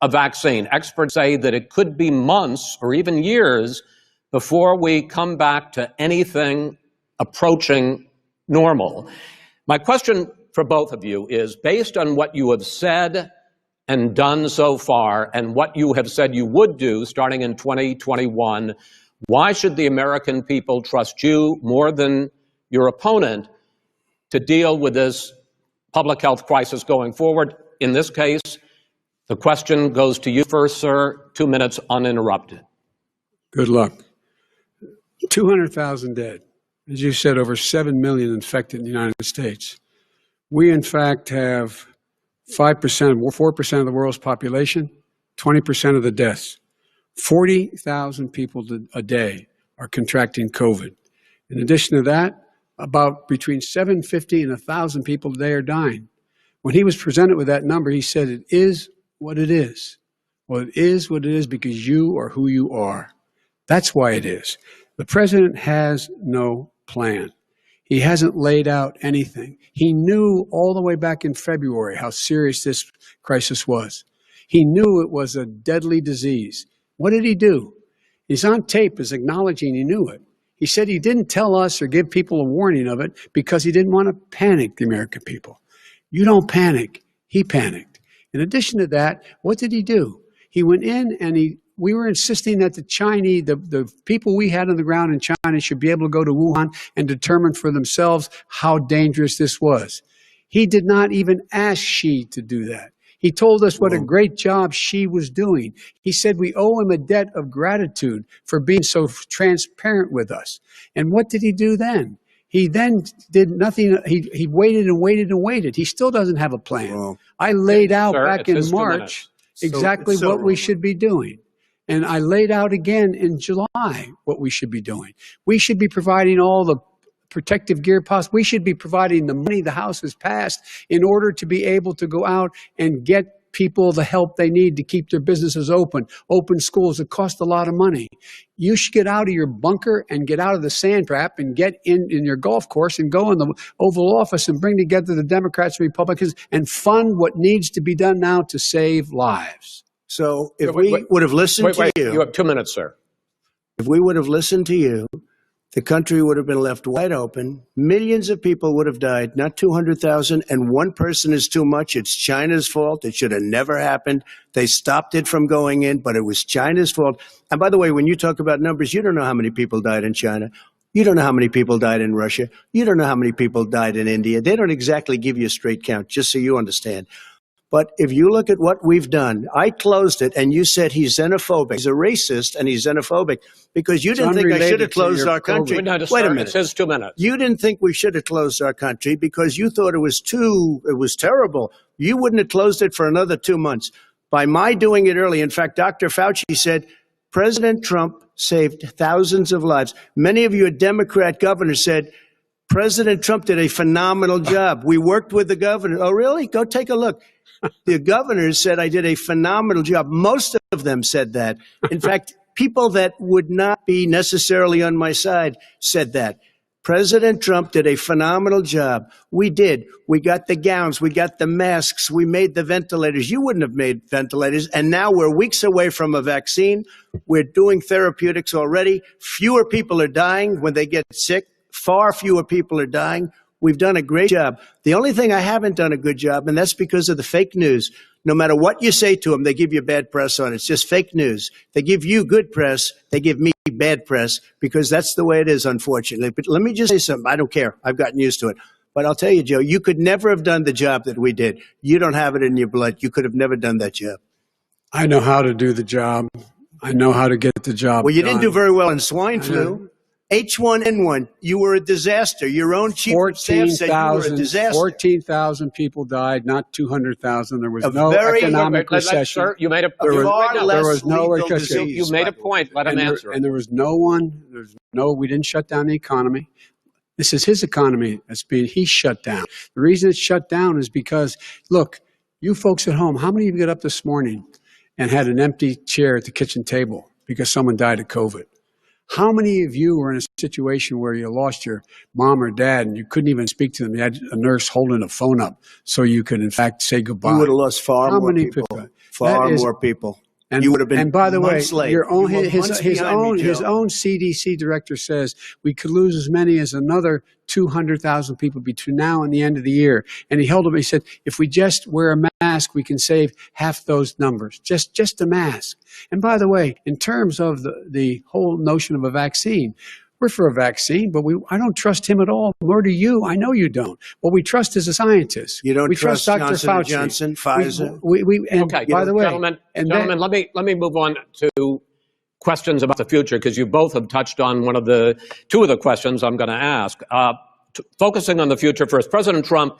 a vaccine, experts say that it could be months or even years before we come back to anything approaching normal. My question for both of you is, based on what you have said and done so far, and what you have said you would do starting in 2021, why should the American people trust you more than your opponent to deal with this public health crisis going forward? In this case, the question goes to you first, sir. 2 minutes uninterrupted. Good luck. 200,000 dead. As you said, over 7 million infected in the United States. We, in fact, have 5%, 4% of the world's population, 20% of the deaths. 40,000 people a day are contracting COVID. In addition to that, about between 750 and 1,000 people a day are dying. When he was presented with that number, he said, it is what it is. Well, it is what it is because you are who you are. That's why it is. The president has no plan. He hasn't laid out anything. He knew all the way back in February how serious this crisis was. He knew it was a deadly disease. What did he do? He's on tape as acknowledging he knew it. He said he didn't tell us or give people a warning of it because he didn't want to panic the American people. You don't panic. He panicked. In addition to that, what did he do? He went in and we were insisting that the Chinese, the people we had on the ground in China should be able to go to Wuhan and determine for themselves how dangerous this was. He did not even ask Xi to do that. He told us what a great job Xi was doing. He said we owe him a debt of gratitude for being so transparent with us. And what did he do then? He then did nothing. He waited and waited and waited. He still doesn't have a plan. I laid out back in March exactly what we should be doing. And I laid out again in July what we should be doing. We should be providing all the protective gear possible. We should be providing the money the House has passed in order to be able to go out and get people the help they need to keep their businesses open schools. It costs a lot of money. You should get out of your bunker and get out of the sand trap and get in your golf course and go in the Oval Office and bring together the Democrats and Republicans and fund what needs to be done now to save lives. So if we would have listened to you. You have 2 minutes, sir. If we would have listened to you, the country would have been left wide open. Millions of people would have died, not 200,000. And one person is too much. It's China's fault. It should have never happened. They stopped it from going in, but it was China's fault. And by the way, when you talk about numbers, you don't know how many people died in China. You don't know how many people died in Russia. You don't know how many people died in India. They don't exactly give you a straight count, just so you understand. But if you look at what we've done, I closed it and you said he's xenophobic. He's a racist and he's xenophobic because you didn't think I should have closed our country. Wait a minute. It says 2 minutes. You didn't think we should have closed our country because you thought it was terrible. You wouldn't have closed it for another 2 months. By my doing it early, in fact, Dr. Fauci said, President Trump saved thousands of lives. Many of your Democrat governors said, President Trump did a phenomenal job. We worked with the governor. Oh, really? Go take a look. The governors said I did a phenomenal job. Most of them said that. In fact, people that would not be necessarily on my side said that. President Trump did a phenomenal job. We did. We got the gowns. We got the masks. We made the ventilators. You wouldn't have made ventilators. And now we're weeks away from a vaccine. We're doing therapeutics already. Fewer people are dying when they get sick. Far fewer people are dying. We've done a great job. The only thing I haven't done a good job, and that's because of the fake news. No matter what you say to them, they give you bad press on it. It's just fake news. They give you good press. They give me bad press because that's the way it is, unfortunately. But let me just say something. I don't care. I've gotten used to it. But I'll tell you, Joe, you could never have done the job that we did. You don't have it in your blood. You could have never done that job. I know how to do the job. I know how to get the job Well, you done. didn't do very well in swine flu. H1N1, you were a disaster. Your own chief of staff said you were a disaster. 14,000 people died, not 200,000. There was A no very- economic recession. Sir, you made a There was no lethal recession. disease, you made by a the way. point. Let him answer. And there was we didn't shut down the economy. This is his economy he's shut down. The reason it's shut down is because, look, you folks at home, how many of you got up this morning and had an empty chair at the kitchen table because someone died of COVID? How many of you were in a situation where you lost your mom or dad and you couldn't even speak to them? You had a nurse holding a phone up so you could, in fact, say goodbye. You would have lost far How more many people. Far more people. And, you would have been and by the way, months late. your own, You were his months behind me, his Joe. own CDC director says we could lose as many as another 200,000 people between now and the end of the year. And he said, if we just wear a mask, we can save half those numbers. Just a mask. And by the way, in terms of the whole notion of a vaccine, we're for a vaccine, but I don't trust him at all, nor do you. I know you don't. What we trust is a scientist. You don't we trust Dr. Johnson Fauci. & Johnson, Pfizer? Okay, by the way, gentlemen, let me move on to questions about the future, because you both have touched on two of the questions I'm going to ask. Focusing on the future first, President Trump,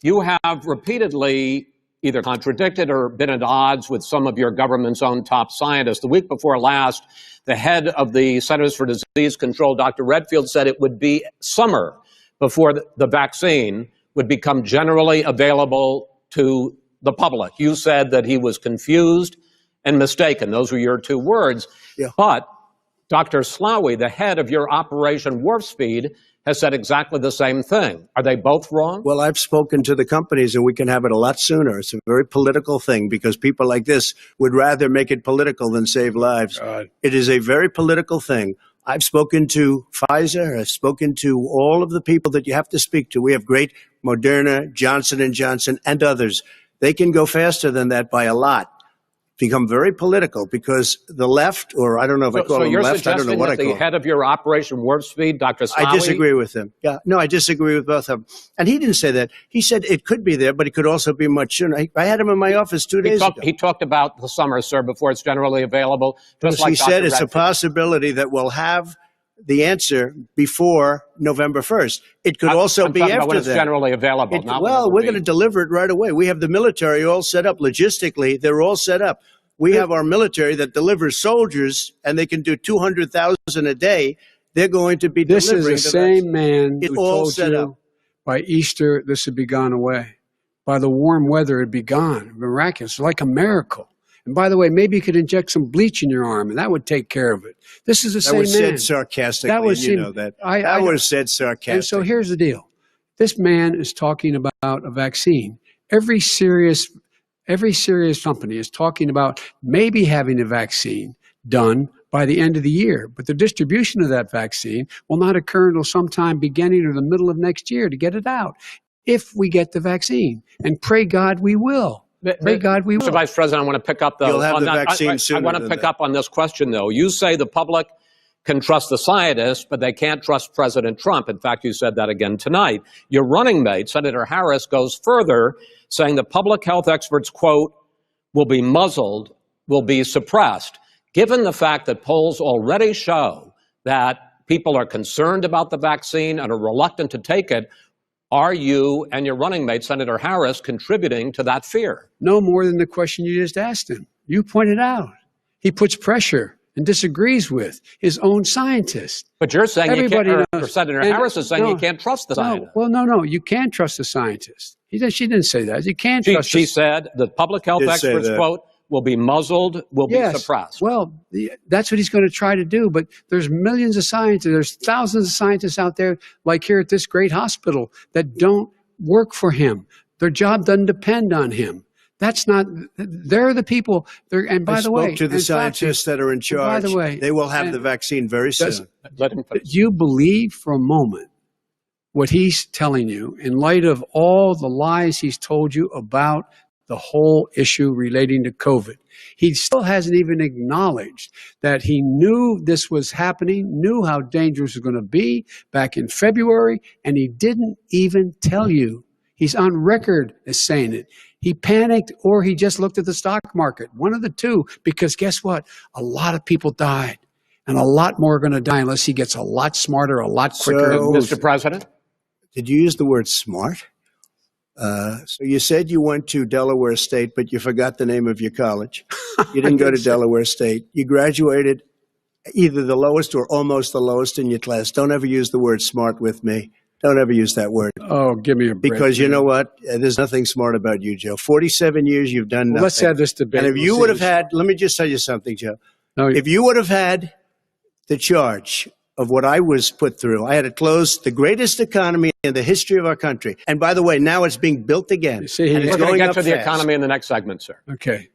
you have repeatedly either contradicted or been at odds with some of your government's own top scientists. The week before last, the head of the Centers for Disease Control, Dr. Redfield, said it would be summer before the vaccine would become generally available to the public. You said that he was confused and mistaken. Those were your two words. Yeah. But Dr. Slaoui, the head of your Operation Warp Speed, has said exactly the same thing. Are they both wrong? Well, I've spoken to the companies, and we can have it a lot sooner. It's a very political thing because people like this would rather make it political than save lives. God. It is a very political thing. I've spoken to Pfizer. I've spoken to all of the people that you have to speak to. We have great Moderna, Johnson & Johnson, and others. They can go faster than that by a lot. Become very political because the left, or I don't know if I call them left, I don't know what I call them. the head of your Operation Warp Speed, Dr. Slaoui? I disagree with him. Yeah, no, I disagree with both of them. And he didn't say that. He said it could be there, but it could also be much sooner. I had him in my office 2 days ago. He talked about the summer, sir, before it's generally available. Just like he said Dr. it's a Redfield. possibility that we'll have the answer before November 1st. It could also I'm be talking after about when it's that. generally available. We're going to deliver it right away. We have the military all set up. Logistically, they're all set up. We have our military that delivers soldiers, and they can do 200,000 a day. They're going to be delivering. This is the same man It's who all told set you up. by Easter this would be gone away. By the warm weather, it'd be gone. Miraculous, like a miracle. And by the way, maybe you could inject some bleach in your arm, and that would take care of it. This is the same man. That was said sarcastically. That was you know that. That was said sarcastically. And so here's the deal. This man is talking about a vaccine. Every serious company is talking about maybe having a vaccine done by the end of the year. But the distribution of that vaccine will not occur until sometime beginning or the middle of next year to get it out, if we get the vaccine. And pray God we will. Pray God we will. Mr. Vice President, I want to pick up You'll have the vaccine sooner I want to than pick that. up on this question, though. You say the public can trust the scientists, but they can't trust President Trump. In fact, you said that again tonight. Your running mate, Senator Harris, goes further, saying the public health experts, quote, will be muzzled, will be suppressed. Given the fact that polls already show that people are concerned about the vaccine and are reluctant to take it, are you and your running mate, Senator Harris, contributing to that fear? No more than the question you just asked him. You pointed out. He puts pressure and disagrees with his own scientists. But you're saying Everybody you can't, knows. or Senator And Harris is saying no, you can't trust the scientists. No, you can trust the scientists. She didn't say that. You can't trust She said the public health Did say experts, that. quote, will be muzzled, will be suppressed. Well, that's what he's going to try to do. But there's millions of scientists, there's thousands of scientists out there, like here at this great hospital, that don't work for him. Their job doesn't depend on him. That's not, they're the people. And by the way, I spoke to the scientists that are in charge. By the way, they will have the vaccine very soon. Let him finish. you believe for a moment what he's telling you in light of all the lies he's told you about the whole issue relating to COVID? He still hasn't even acknowledged that he knew this was happening, knew how dangerous it was going to be back in February, and he didn't even tell you. He's on record as saying it. He panicked, or he just looked at the stock market, one of the two, because guess what? A lot of people died. and a lot more are going to die unless he gets a lot smarter, a lot quicker. So, Mr. President? did you use the word smart? So you said you went to Delaware State, but you forgot the name of your college. You didn't go to Delaware State. You graduated either the lowest or almost the lowest in your class. Don't ever use the word smart with me. Don't ever use that word. Oh, give me a break. Because you know what? There's nothing smart about you, Joe. 47 years, you've done nothing. Let's have this debate. And if you would have had, let me just tell you something, Joe. No, If you would have had the charge of what I was put through, I had to close the greatest economy in the history of our country. And by the way, now it's being built again. See, and We're it's going to going get up to the fast. economy in the next segment, sir. okay.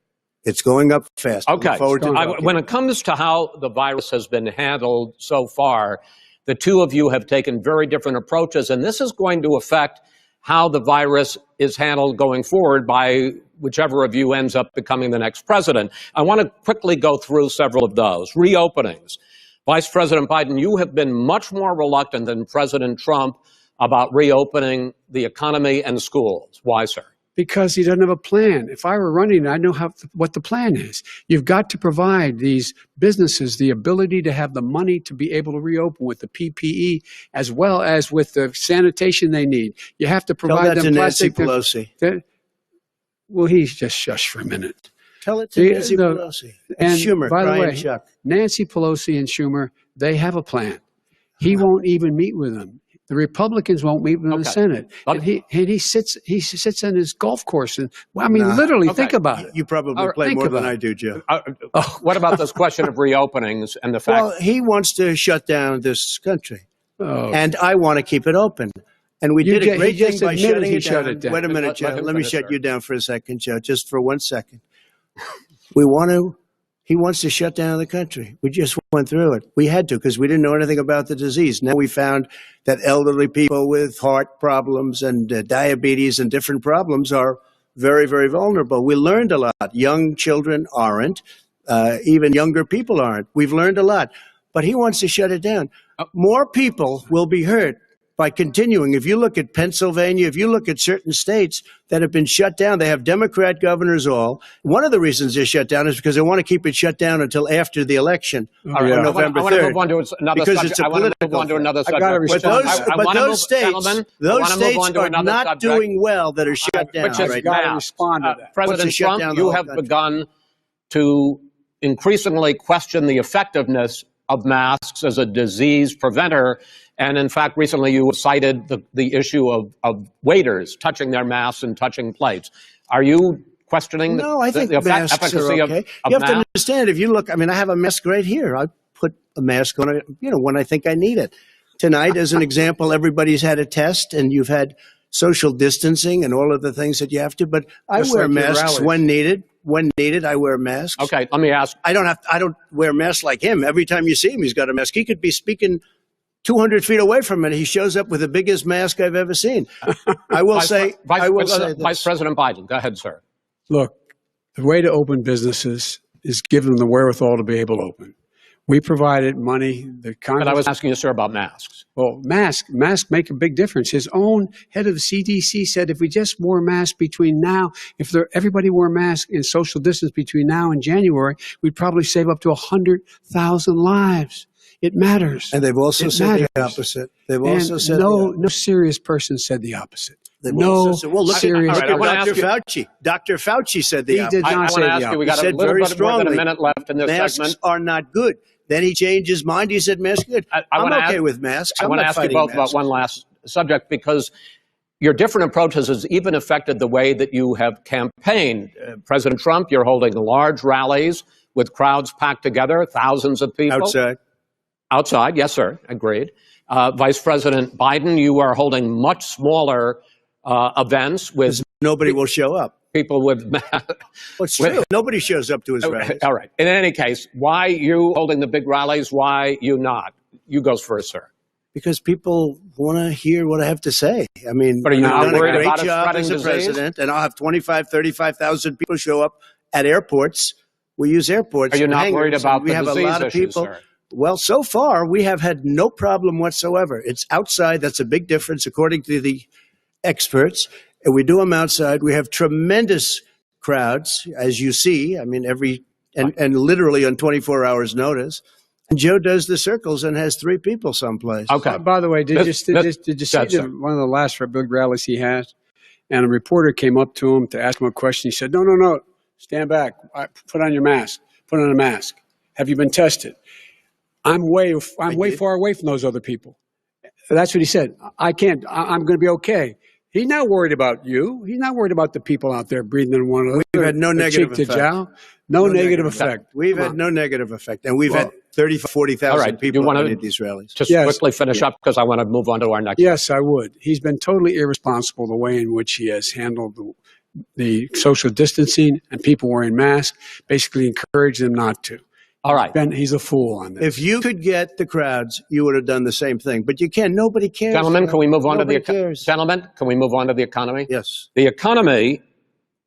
It's going up fast. Okay. Look forward to talking. When it comes to how the virus has been handled so far, the two of you have taken very different approaches, and this is going to affect how the virus is handled going forward by whichever of you ends up becoming the next president. I want to quickly go through several of those. Reopenings. Vice President Biden, you have been much more reluctant than President Trump about reopening the economy and schools. Why, sir? Because he doesn't have a plan. If I were running, I know what the plan is. You've got to provide these businesses the ability to have the money to be able to reopen with the PPE as well as with the sanitation they need. You have to Tell provide that them to Nancy plastic. Pelosi. Well, he's just shush for a minute. Tell it to Nancy Pelosi. And Schumer, by the Brian way, Chuck. Nancy Pelosi and Schumer, they have a plan. He won't even meet with them. The Republicans won't meet with him in the Senate. And he sits on his golf course. And well, I mean, literally, think about it. You probably play more than I do, Joe. What about this question of reopenings and the fact? Well, he wants to shut down this country. Oh. And I want to keep it open. And we did a great thing by shutting it shut down. it down. Wait a minute, Joe. Let him Let me finish, shut sir. you down for a second, Joe, just for 1 second. He wants to shut down the country. We just went through it. We had to because we didn't know anything about the disease. Now we found that elderly people with heart problems and diabetes and different problems are very, very vulnerable. We learned a lot. Young children aren't. Even younger people aren't. We've learned a lot. But he wants to shut it down. More people will be hurt by continuing. If you look at Pennsylvania, if you look at certain states that have been shut down, they have Democrat governors all. One of the reasons they're shut down is because they want to keep it shut down until after the election on November 3rd. I want to move on to another because subject. it's a I want to political move on to another I gotta subject. respond. But those states are not doing well that are shut down which is right gotta now. respond to that. President shut down Trump, the you whole have country? begun to increasingly question the effectiveness of masks as a disease preventer. And in fact, recently you cited the issue of waiters touching their masks and touching plates. Are you questioning No, I think the masks efficacy are okay. of You have to masks? understand, if you look, I mean, I have a mask right here. I put a mask on it, when I think I need it. Tonight, as an example, everybody's had a test and you've had social distancing and all of the things that you have to, but I Just wear like your masks rallies. when needed. When needed, I wear masks. Okay, let me ask. I don't wear masks like him. Every time you see him, he's got a mask. He could be speaking 200 feet away from it. He shows up with the biggest mask I've ever seen. I will say this. Vice President Biden, go ahead, sir. Look, the way to open businesses is give them the wherewithal to be able to open. We provided money. The Congress, But I was asking you, sir, about masks. well, masks make a big difference. His own head of the CDC said if we just wore masks between now, everybody wore masks in social distance between now and January, we'd probably save up to 100,000 lives. It matters. And they've also It said the matters. opposite. They've also said no serious person said the opposite. They've No also said, well, look serious. at All right, I wanna Dr. ask Fauci. Dr. Fauci said the He opposite. did not I want say to the ask you, we got He a said little very bit more than a strongly, minute left in this masks segment. are not good. Then he changed his mind. He said masks are good. I I'm wanna okay ask- with masks. I I'm want to not ask you fighting both masks. about one last subject because your different approaches has even affected the way that you have campaigned. President Trump, you're holding large rallies with crowds packed together, thousands of people. Outside. Outside, yes, sir, agreed. Vice President Biden, you are holding much smaller events with Nobody will show up. people with Well, it's true. Nobody shows up to his rallies. All right. In any case, why you holding the big rallies? Why you not? You goes first, sir. Because people want to hear what I have to say. I mean, But are you I've not done a worried great about it job spreading as a disease? president, and I'll have 35,000 people show up at airports. We use airports. Are you for not hangars, worried and about we the have a disease lot of issues, people. sir? Well, so far, we have had no problem whatsoever. It's outside. That's a big difference, according to the experts. And we do them outside. We have tremendous crowds, as you see. I mean, and literally on 24 hours notice. Joe does the circles and has 3 people someplace. Okay. By the way, did you see one of the last big rallies he has? And a reporter came up to him to ask him a question. He said, no, stand back. Put on your mask. Put on a mask. Have you been tested? I'm way far away from those other people. That's what he said. I'm going to be okay. He's not worried about you. He's not worried about the people out there breathing in one another. We've had no negative effect. No negative effect. We've had no negative effect. And we've had 30,000, 40,000 people at these rallies. Just quickly finish up because I want to move on to our next. Yes, I would. He's been totally irresponsible the way in which he has handled the social distancing and people wearing masks, basically encourage them not to. All right. He's a fool on this. If you could get the crowds, you would have done the same thing. But you can't. Nobody cares. Gentlemen, can we move on to the economy? Gentlemen, can we move on to the economy? Yes. The economy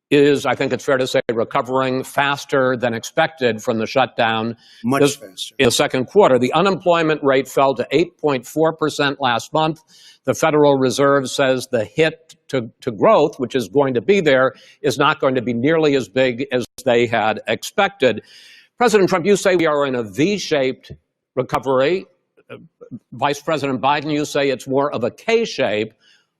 is, I think it's fair to say, recovering faster than expected from the shutdown. Much faster. In the second quarter, the unemployment rate fell to 8.4% last month. The Federal Reserve says the hit to growth, which is going to be there, is not going to be nearly as big as they had expected. President Trump, you say we are in a V-shaped recovery. Vice President Biden, you say it's more of a K-shape.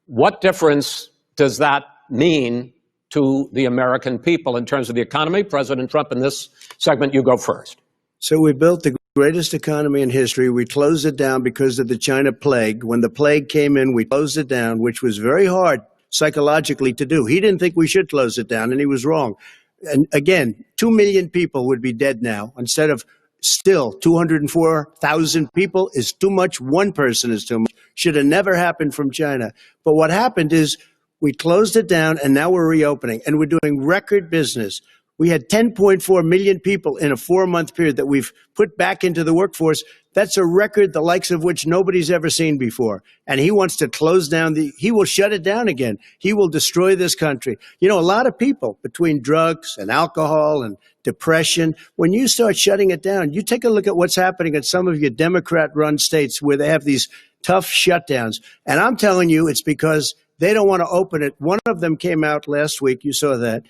What difference does that mean to the American people in terms of the economy? President Trump, in this segment, you go first. So we built the greatest economy in history. We closed it down because of the China plague. When the plague came in, we closed it down, which was very hard psychologically to do. He didn't think we should close it down, and he was wrong. And again, 2 million people would be dead now instead of still 204,000 people is too much. 1 person is too much. Should have never happened from China. But what happened is we closed it down and now we're reopening and we're doing record business. We had 10.4 million people in a 4-month period that we've put back into the workforce. That's a record the likes of which nobody's ever seen before. And he wants to close down he will shut it down again. He will destroy this country. You know, a lot of people between drugs and alcohol and depression, when you start shutting it down, you take a look at what's happening in some of your Democrat-run states where they have these tough shutdowns. And I'm telling you, it's because they don't want to open it. One of them came out last week. You saw that.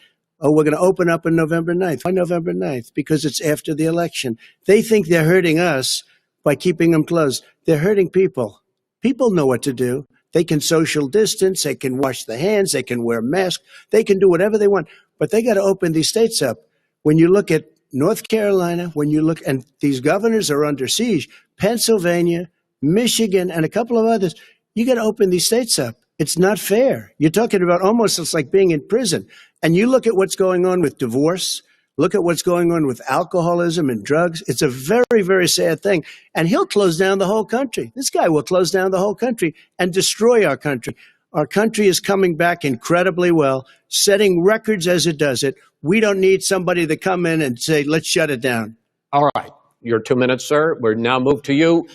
Oh, we're going to open up on November 9th. Why November 9th? Because it's after the election. They think they're hurting us by keeping them closed. They're hurting people. People know what to do. They can social distance. They can wash their hands. They can wear masks. They can do whatever they want. But they got to open these states up. When you look at North Carolina, when you look, and these governors are under siege, Pennsylvania, Michigan, and a couple of others, you got to open these states up. It's not fair. You're talking about almost it's like being in prison. And you look at what's going on with divorce, look at what's going on with alcoholism and drugs. It's a very, very sad thing. And he'll close down the whole country. This guy will close down the whole country and destroy our country. Our country is coming back incredibly well, setting records as it does it. We don't need somebody to come in and say, let's shut it down. All right. Your 2 minutes, sir. We're now moved to you.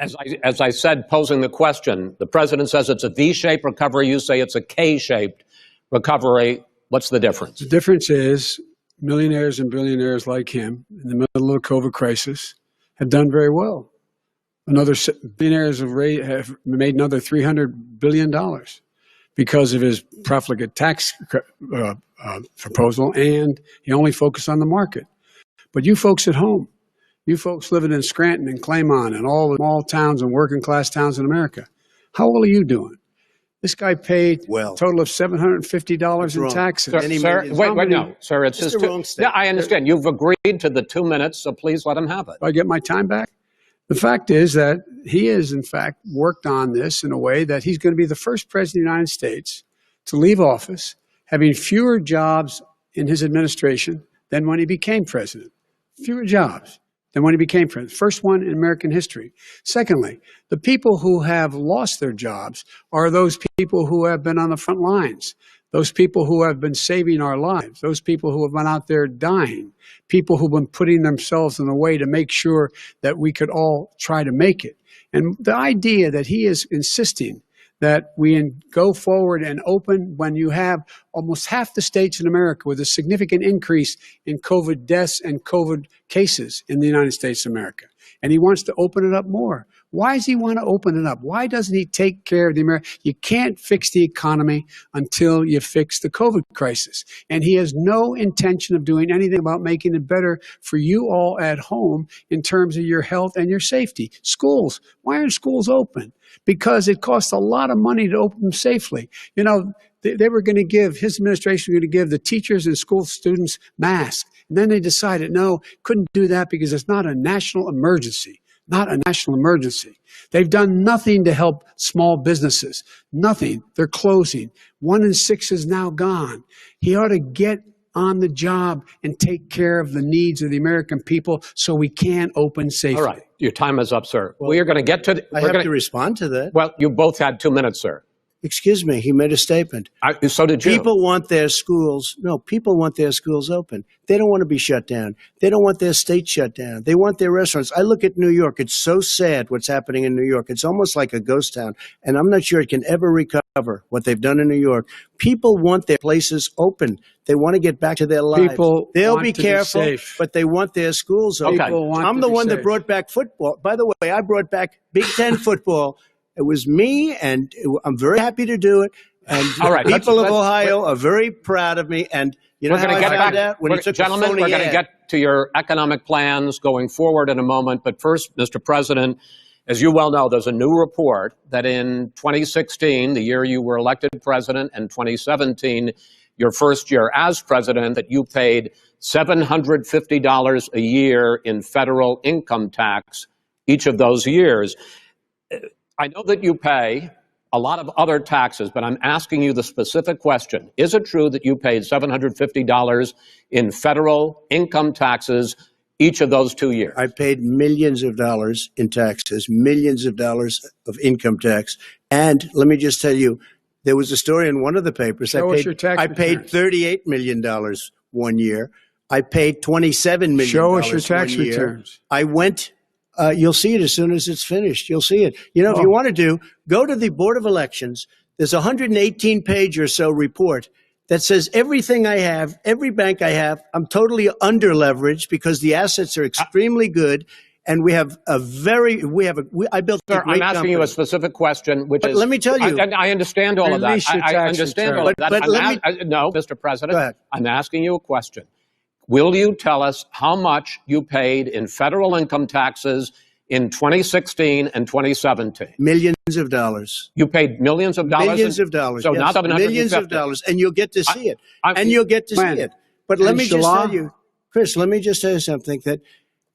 As I said, posing the question, the president says it's a V-shaped recovery. You say it's a K-shaped recovery. What's the difference? The difference is millionaires and billionaires like him in the middle of the COVID crisis have done very well. Billionaires have made another $300 billion because of his profligate tax proposal, and he only focused on the market. But you folks at home, you folks living in Scranton and Claymont and all the small towns and working class towns in America, how well are you doing? This guy paid a total of $750 in taxes. Sir, no, sir, it's his wrong statement. Yeah, I understand. You've agreed to the 2 minutes, so please let him have it. Do I get my time back? The fact is that he has, in fact, worked on this in a way that he's going to be the first president of the United States to leave office having fewer jobs in his administration than when he became president. Fewer jobs than when he became president. First one in American history. Secondly, the people who have lost their jobs are those people who have been on the front lines, those people who have been saving our lives, those people who have been out there dying, people who've been putting themselves in a way to make sure that we could all try to make it. And the idea that he is insisting that we go forward and open when you have almost half the states in America with a significant increase in COVID deaths and COVID cases in the United States of America. And he wants to open it up more. Why does he want to open it up? Why doesn't he take care of the American? You can't fix the economy until you fix the COVID crisis. And he has no intention of doing anything about making it better for you all at home in terms of your health and your safety. Schools. Why aren't schools open? Because it costs a lot of money to open them safely. You know, they were going to give, his administration was going to give the teachers and school students masks. And then they decided, no, couldn't do that because it's not a national emergency. Not a national emergency. They've done nothing to help small businesses. Nothing. They're closing. 1 in 6 is now gone. He ought to get on the job and take care of the needs of the American people so we can open safely. All right. Your time is up, sir. Well, we are going to get to... I have to respond to that. Well, you both had 2 minutes, sir. Excuse me, he made a statement. So did you. People want their schools, people want their schools open. They don't want to be shut down. They don't want their state shut down. They want their restaurants. I look at New York. It's so sad what's happening in New York. It's almost like a ghost town. And I'm not sure it can ever recover what they've done in New York. People want their places open. They want to get back to their lives. They'll be careful, but they want their schools open. Okay. I'm the one that brought back football. By the way, I brought back Big Ten football. It was me, and I'm very happy to do it. And all right, people of Ohio are very proud of me. And you know how I found out? When you took gentlemen, we're going to get to your economic plans going forward in a moment. But first, Mr. President, as you well know, there's a new report that in 2016, the year you were elected president, and 2017, your first year as president, that you paid $750 a year in federal income tax each of those years. I know that you pay a lot of other taxes, but I'm asking you the specific question. Is it true that you paid $750 in federal income taxes each of those 2 years? I paid millions of dollars in taxes, millions of dollars of income tax. And let me just tell you, there was a story in one of the papers. I paid $38 million 1 year. I paid $27 million. Show us your tax returns. I went... you'll see it as soon as it's finished. You'll see it. You know, if you want to go to the Board of Elections. There's a 118-page or so report that says everything I have, every bank I have, I'm totally under-leveraged because the assets are extremely good. And we have I built a great I'm asking company. You a specific question, which is... let me tell you. I understand all of that. I understand all of that. No, Mr. President, go ahead. I'm asking you a question. Will you tell us how much you paid in federal income taxes in 2016 and 2017? Millions of dollars. You paid millions of dollars? Millions of dollars. So yes. not $750. Millions of dollars. And you'll get to see it. You'll get to see it. But let me just tell you, Chris, let me just tell you something, that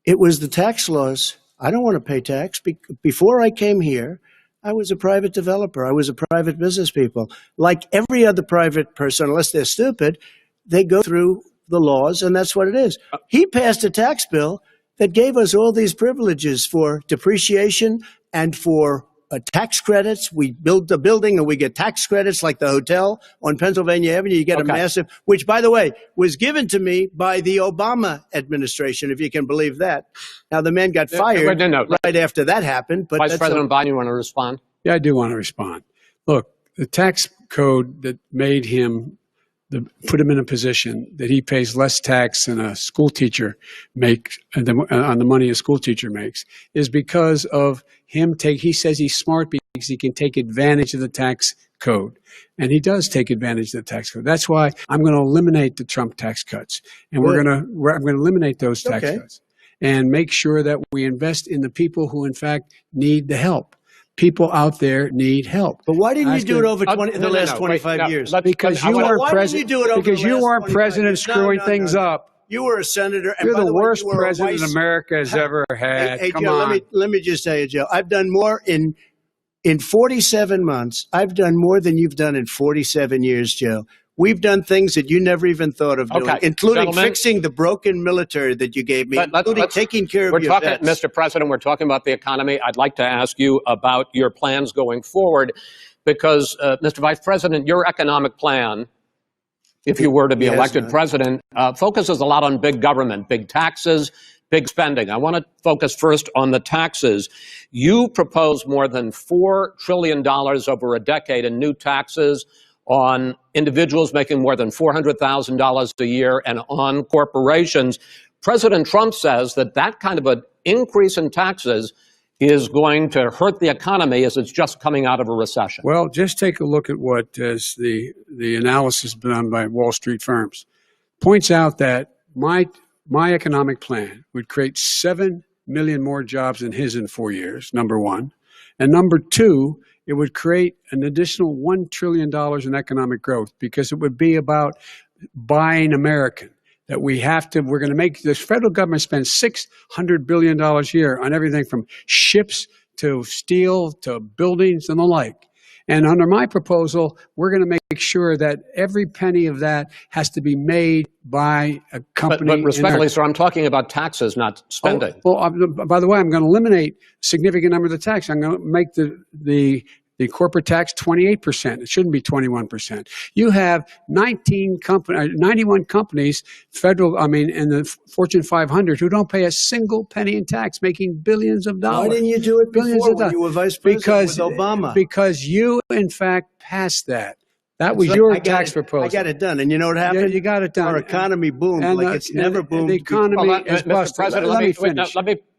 it was the tax laws. I don't want to pay tax. Before I came here, I was a private developer. I was a private business people. Like every other private person, unless they're stupid, they go through the laws, and that's what it is. He passed a tax bill that gave us all these privileges for depreciation and for tax credits. We build a building and we get tax credits, like the hotel on Pennsylvania Avenue. You get a massive, which, by the way, was given to me by the Obama administration, if you can believe that. Now, the man got fired right after that happened. But Vice President Biden, you want to respond? Yeah, I do want to respond. Look, the tax code that made him put him in a position that he pays less tax than a school teacher makes on the money a school teacher makes is because of him he says he's smart because he can take advantage of the tax code. And he does take advantage of the tax code. That's why I'm going to eliminate the Trump tax cuts. And I'm going to eliminate those tax cuts and make sure that we invest in the people who, in fact, need the help. People out there need help. But why didn't you do it over the last 25 years? Because you weren't president. Because you weren't president screwing things up. You were a senator. And You're the worst president America has ever had. Hey, Come Joe, on. let me just tell you, Joe. I've done more in 47 months. I've done more than you've done in 47 years, Joe. We've done things that you never even thought of doing, including fixing the broken military that you gave me, including taking care of your vets. Mr. President, we're talking about the economy. I'd like to ask you about your plans going forward because, Mr. Vice President, your economic plan, if you were to be elected president, focuses a lot on big government, big taxes, big spending. I want to focus first on the taxes. You propose more than $4 trillion over a decade in new taxes on individuals making more than $400,000 a year and on corporations. President Trump says that kind of an increase in taxes is going to hurt the economy as it's just coming out of a recession? Well, just take a look at what is the analysis done by Wall Street firms. Points out that my economic plan would create 7 million more jobs than his in 4 years, number one. And number two, it would create an additional $1 trillion in economic growth because it would be about buying American. That we're going to make this federal government spend $600 billion a year on everything from ships to steel to buildings and the like. And under my proposal, we're going to make sure that every penny of that has to be made by a company. But respectfully, sir, I'm talking about taxes, not spending. By the way, I'm going to eliminate a significant number of the tax. I'm going to make the corporate tax 28%. It shouldn't be 21%. You have 91 companies, in the Fortune 500 who don't pay a single penny in tax, making billions of dollars. Why didn't you do it before when you were vice president with Obama? Because you, in fact, passed that. That was your tax proposal. I got it done. And you know what happened? Yeah, you got it done. Our economy boomed like it's never boomed. The economy is Mr. President,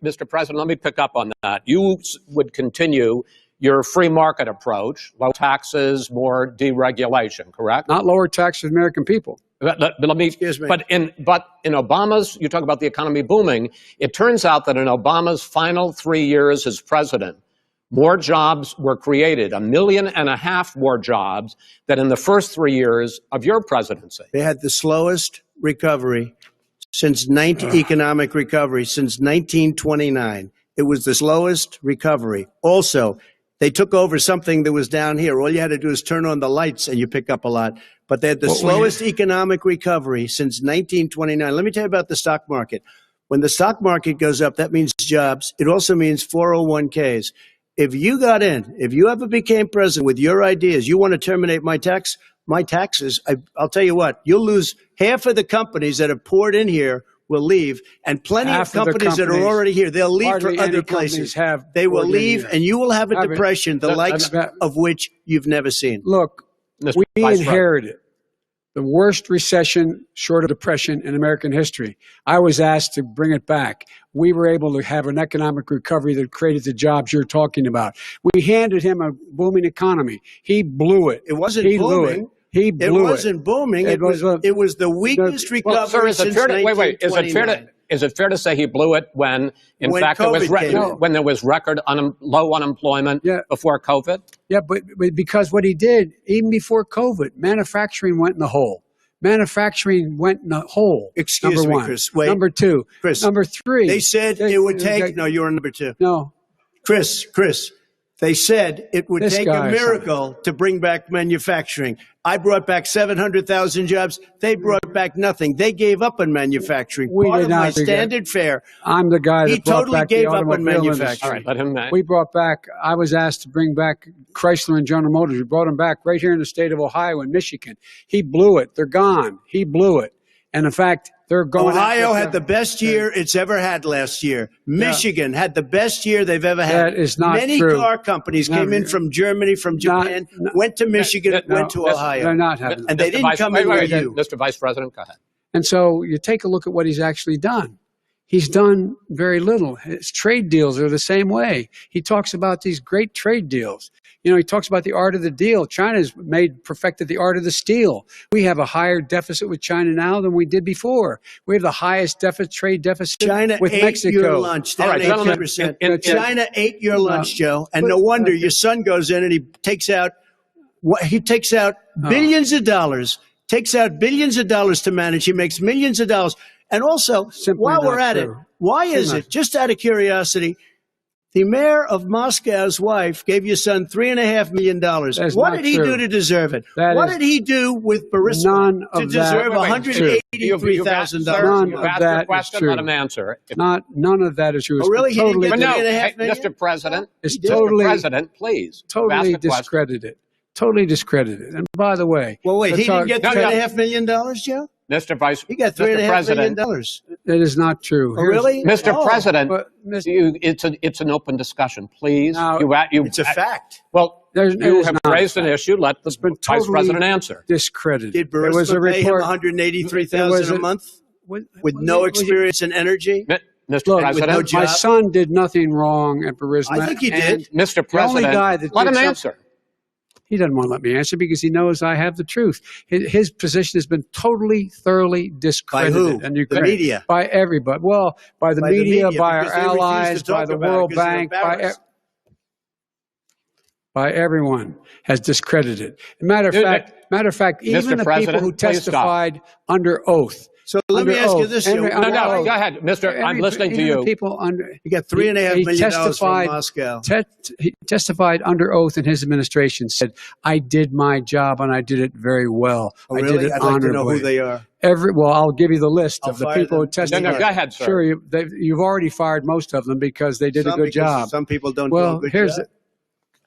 Mr. President, let me pick up on that. You would continue your free market approach, low taxes, more deregulation, correct? Not lower taxes for American people. But let me. Excuse me. But in Obama's, you talk about the economy booming. It turns out that in Obama's final 3 years as president, more jobs were created, 1.5 million more jobs than in the first 3 years of your presidency. They had the slowest recovery economic recovery since 1929. It was the slowest recovery. Also, they took over something that was down here. All you had to do is turn on the lights and you pick up a lot. But they had the slowest economic recovery since 1929. Let me tell you about the stock market. When the stock market goes up, that means jobs. It also means 401ks. If you got in, if you ever became president with your ideas, you want to terminate my taxes, I'll tell you what, you'll lose half of the companies that have poured in here will leave, and plenty of companies that are already here, they'll leave for other places. They will leave, and you will have a depression, the likes of which you've never seen. Look, we inherited the worst recession short of depression in American history. I was asked to bring it back. We were able to have an economic recovery that created the jobs you're talking about. We handed him a booming economy. He blew it. It wasn't booming. He blew it. It wasn't booming. It was the weakest recovery since 1929. Is it fair to say he blew it when there was record low unemployment before COVID? Yeah, but because what he did, even before COVID, manufacturing went in the hole. Manufacturing went in the hole. Excuse me, Chris. Wait. Number two. Chris. Number three. They said it would take. No, you're on number two. No. Chris. They said it would take a miracle to bring back manufacturing. I brought back 700,000 jobs. They brought back nothing. They gave up on manufacturing. Part of my standard fare. I'm the guy that brought back the automobile industry. All right, let him. We brought back. I was asked to bring back Chrysler and General Motors. We brought them back right here in the state of Ohio and Michigan. He blew it. They're gone. He blew it. And in fact, they're going. Ohio had the best year it's ever had last year. Michigan had the best year they've ever had. That is not Many true. car companies came in from Germany, from Japan, went to Michigan, went to Ohio. They're not having. And they didn't come in with you. Mr. Vice President, go ahead. And so you take a look at what he's actually done. He's done very little. His trade deals are the same way. He talks about these great trade deals. You know, he talks about the art of the deal. China's perfected the art of the steal. We have a higher deficit with China now than we did before. We have the highest trade deficit with Mexico. China ate your lunch, down 18%. China ate your lunch, Joe, and no wonder your son goes in and he takes out billions of dollars, to manage. He makes millions of dollars. And also, while we're at it, why is it, just out of curiosity, the mayor of Moscow's wife gave your son $3.5 million. What did he do to deserve it? What did he do with Burisma to deserve $183,000? You've asked your question, let him answer. None of that is true. Oh, really? Totally, Mr. President, please. Totally discredited. Totally discredited. And by the way, well, wait, he didn't get $3.5 million, Joe? Mr. Vice, he got $3.5 million. That is not true. Oh, really? Mr. President, it's an open discussion, please. Now, it's a fact. Well, you have raised an issue. Let the Vice President answer. Discredited. Did Burisma pay him $183,000 a month with no experience in energy? Mr. Look, President. my son did nothing wrong at Burisma. I think he did. Mr. President, let him answer. He doesn't want to let me answer because he knows I have the truth. His position has been totally, thoroughly discredited. By who? And you The media. By everybody. Well, by the media, by our allies, by the World Bank, by everyone has discredited. Matter of fact, even the people who testified under oath. So let me ask you this. No, go ahead, Mr. I'm listening to you. People under, you got $3.5 million from Moscow. He testified under oath in his administration, said, I did my job and I did it very well. Oh, really? I did it I'd honorably. like to know who they are. Well, I'll give you the list of the people who testified. No, go ahead, sir. Sure, you've already fired most of them because they did a good job. Some people don't do a good job.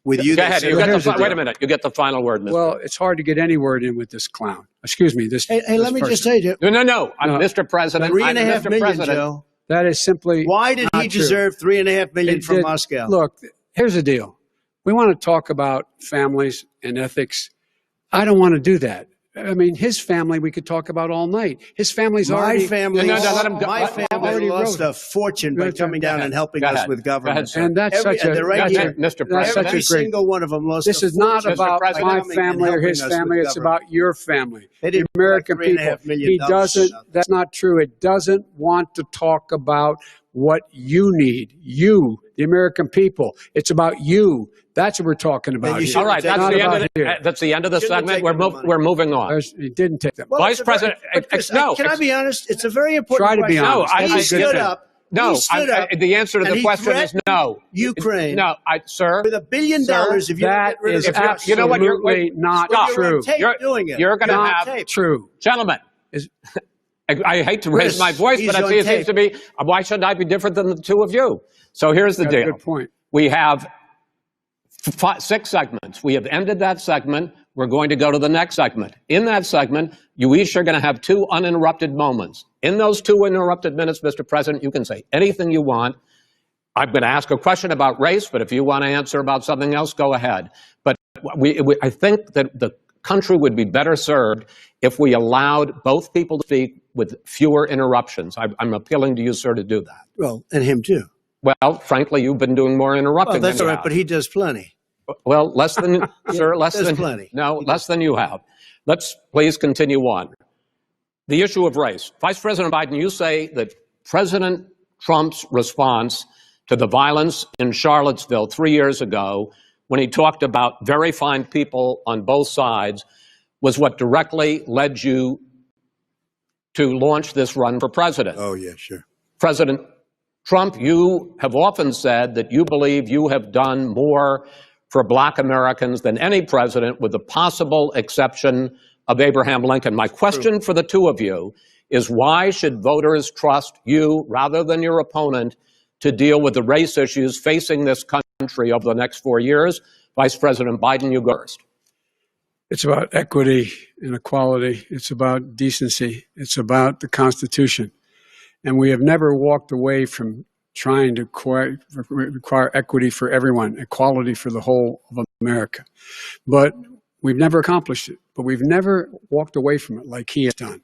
With you, go ahead. Wait a minute. You get the final word, Mr. Well, it's hard to get any word in with this clown. Excuse me. Hey, let me just say to you. No. Mr. President. $3.5 million, Joe. That is simply Why did he deserve $3.5 million from Moscow? Look, here's the deal. We want to talk about families and ethics. I don't want to do that. I mean, his family we could talk about all night. His family's already... My family lost a fortune by coming down and helping us with government. And that's such a... Mr. President. Every single one of them lost This is not about my family or his family. It's about your family. The American people. He doesn't... That's not true. It doesn't want to talk about what you need. You, the American people. It's about you. That's what we're talking about here. All right, that's the end of the segment. We're moving on. He didn't take them. Well, Vice President, can I be honest? It's a very important question. Try to be honest. He stood up. The answer to the question is no. Ukraine. No, sir. With $1 billion, if you that is absolutely not true. You're going to have true. Gentlemen, I hate to raise my voice, but it seems to be, why shouldn't I be different than the two of you? So here's the deal. Good point. We have 6 segments. We have ended that segment. We're going to go to the next segment. In that segment, you each are going to have 2 uninterrupted moments. In those 2 uninterrupted minutes, Mr. President, you can say anything you want. I'm going to ask a question about race, but if you want to answer about something else, go ahead. But I think that the country would be better served if we allowed both people to speak with fewer interruptions. I'm appealing to you, sir, to do that. Well, and him too. Well, frankly, you've been doing more interrupting. Well, that's all right, but he does plenty. Well, less than, sir, less than plenty. No, less than you have. Let's please continue on. The issue of race. Vice President Biden, you say that President Trump's response to the violence in Charlottesville 3 years ago, when he talked about very fine people on both sides, was what directly led you to launch this run for president. Oh, yeah, sure. President Trump, you have often said that you believe you have done more for Black Americans than any president, with the possible exception of Abraham Lincoln. My question for the two of you is, why should voters trust you rather than your opponent to deal with the race issues facing this country over the next 4 years? Vice President Biden, you go first. It's about equity and equality. It's about decency. It's about the Constitution. And we have never walked away from trying to require equity for everyone, equality for the whole of America. But we've never accomplished it. But we've never walked away from it like he has done.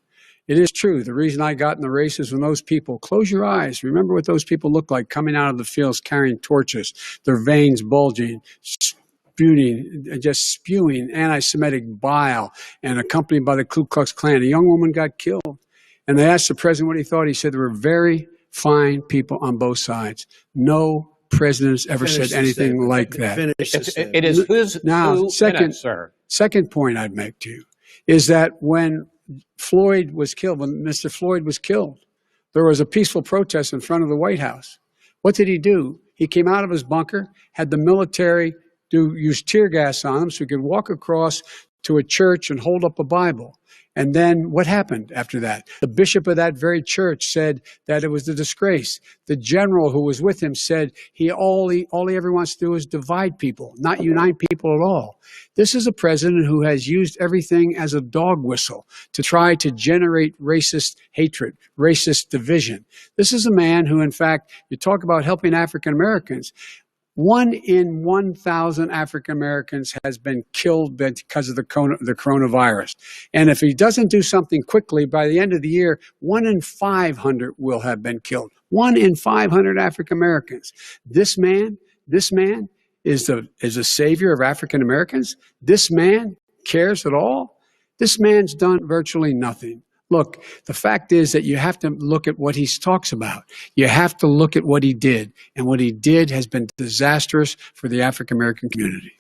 It is true. The reason I got in the race is when those people, close your eyes, remember what those people looked like coming out of the fields carrying torches, their veins bulging, just spewing anti-Semitic bile, and accompanied by the Ku Klux Klan. A young woman got killed. And they asked the president what he thought. He said there were very fine people on both sides. No president has ever said anything like that. It is who's now, second point I'd make to you is that when Floyd was killed, when Mr. Floyd was killed, there was a peaceful protest in front of the White House. What did he do? He came out of his bunker, had the military use tear gas on him so he could walk across to a church and hold up a Bible. And then what happened after that? The bishop of that very church said that it was a disgrace. The general who was with him said all he ever wants to do is divide people, not unite people at all. This is a president who has used everything as a dog whistle to try to generate racist hatred, racist division. This is a man who, in fact, you talk about helping African Americans. 1 in 1,000 African Americans has been killed because of the coronavirus. And if he doesn't do something quickly, by the end of the year, 1 in 500 will have been killed. 1 in 500 African Americans. This man is a savior of African Americans. This man cares at all. This man's done virtually nothing. Look, the fact is that you have to look at what he talks about. You have to look at what he did. And what he did has been disastrous for the African-American community.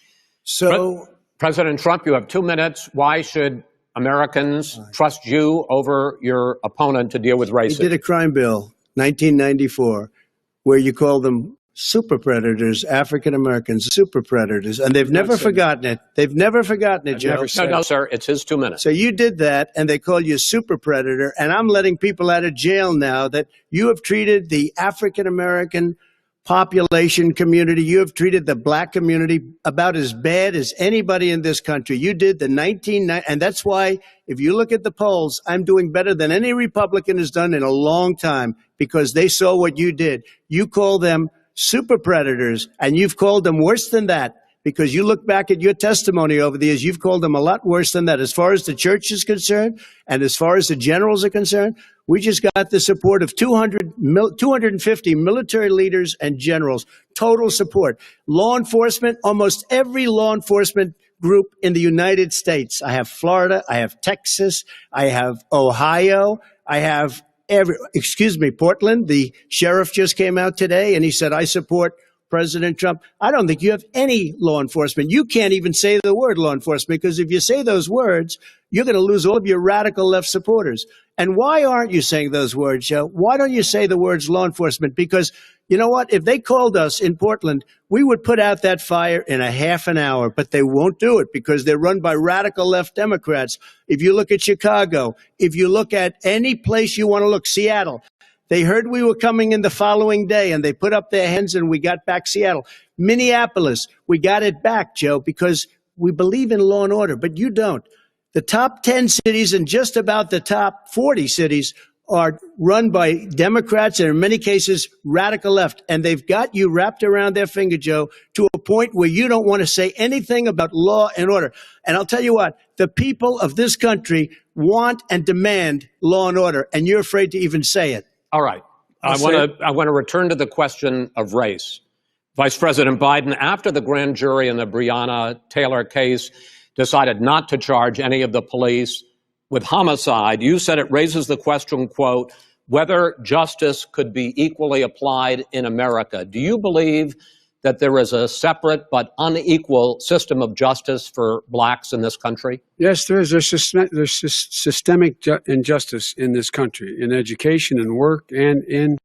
So, President Trump, you have 2 minutes. Why should Americans trust you over your opponent to deal with racism? he did a crime bill, 1994, where you call them super predators, African Americans, super predators, and they've never forgotten it. They've never forgotten it, Joe. No, sir, it's his 2 minutes. So you did that, and they call you a super predator, and I'm letting people out of jail now that you have treated the African American population community, you have treated the black community about as bad as anybody in this country. You did the 1990, and that's why, if you look at the polls, I'm doing better than any Republican has done in a long time, because they saw what you did. You call them super predators, and you've called them worse than that, because you look back at your testimony over the years, you've called them a lot worse than that. As far as the church is concerned, and as far as the generals are concerned, we just got the support of 250 military leaders and generals, total support. Law enforcement, almost every law enforcement group in the United States. I have Florida, I have Texas, I have Ohio, I have Portland. The sheriff just came out today and he said, I support President Trump. I don't think you have any law enforcement. You can't even say the word law enforcement, because if you say those words, you're going to lose all of your radical left supporters. And why aren't you saying those words, Joe? Why don't you say the words law enforcement? Because you know what? If they called us in Portland, we would put out that fire in a half an hour, but they won't do it because they're run by radical left Democrats. If you look at Chicago, if you look at any place you want to look, Seattle, they heard we were coming in the following day and they put up their hands and we got back Seattle. Minneapolis, we got it back, Joe, because we believe in law and order, but you don't. The top 10 cities and just about the top 40 cities are run by Democrats and in many cases radical left. And they've got you wrapped around their finger, Joe, to a point where you don't want to say anything about law and order. And I'll tell you what, the people of this country want and demand law and order, and you're afraid to even say it. All right. I want to return to the question of race. Vice President Biden, after the grand jury in the Breonna Taylor case decided not to charge any of the police with homicide, you said it raises the question, quote, whether justice could be equally applied in America. Do you believe that there is a separate but unequal system of justice for blacks in this country? Yes, there is. There's systemic injustice in this country, in education and work and in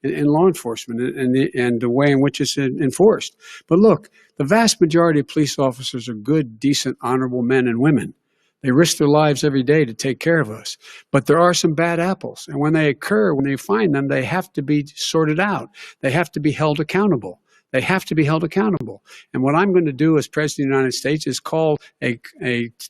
law enforcement and the way in which it's enforced. But look, the vast majority of police officers are good, decent, honorable men and women. They risk their lives every day to take care of us. But there are some bad apples. And when they occur, when they find them, they have to be sorted out. They have to be held accountable. They have to be held accountable. And what I'm going to do as President of the United States is call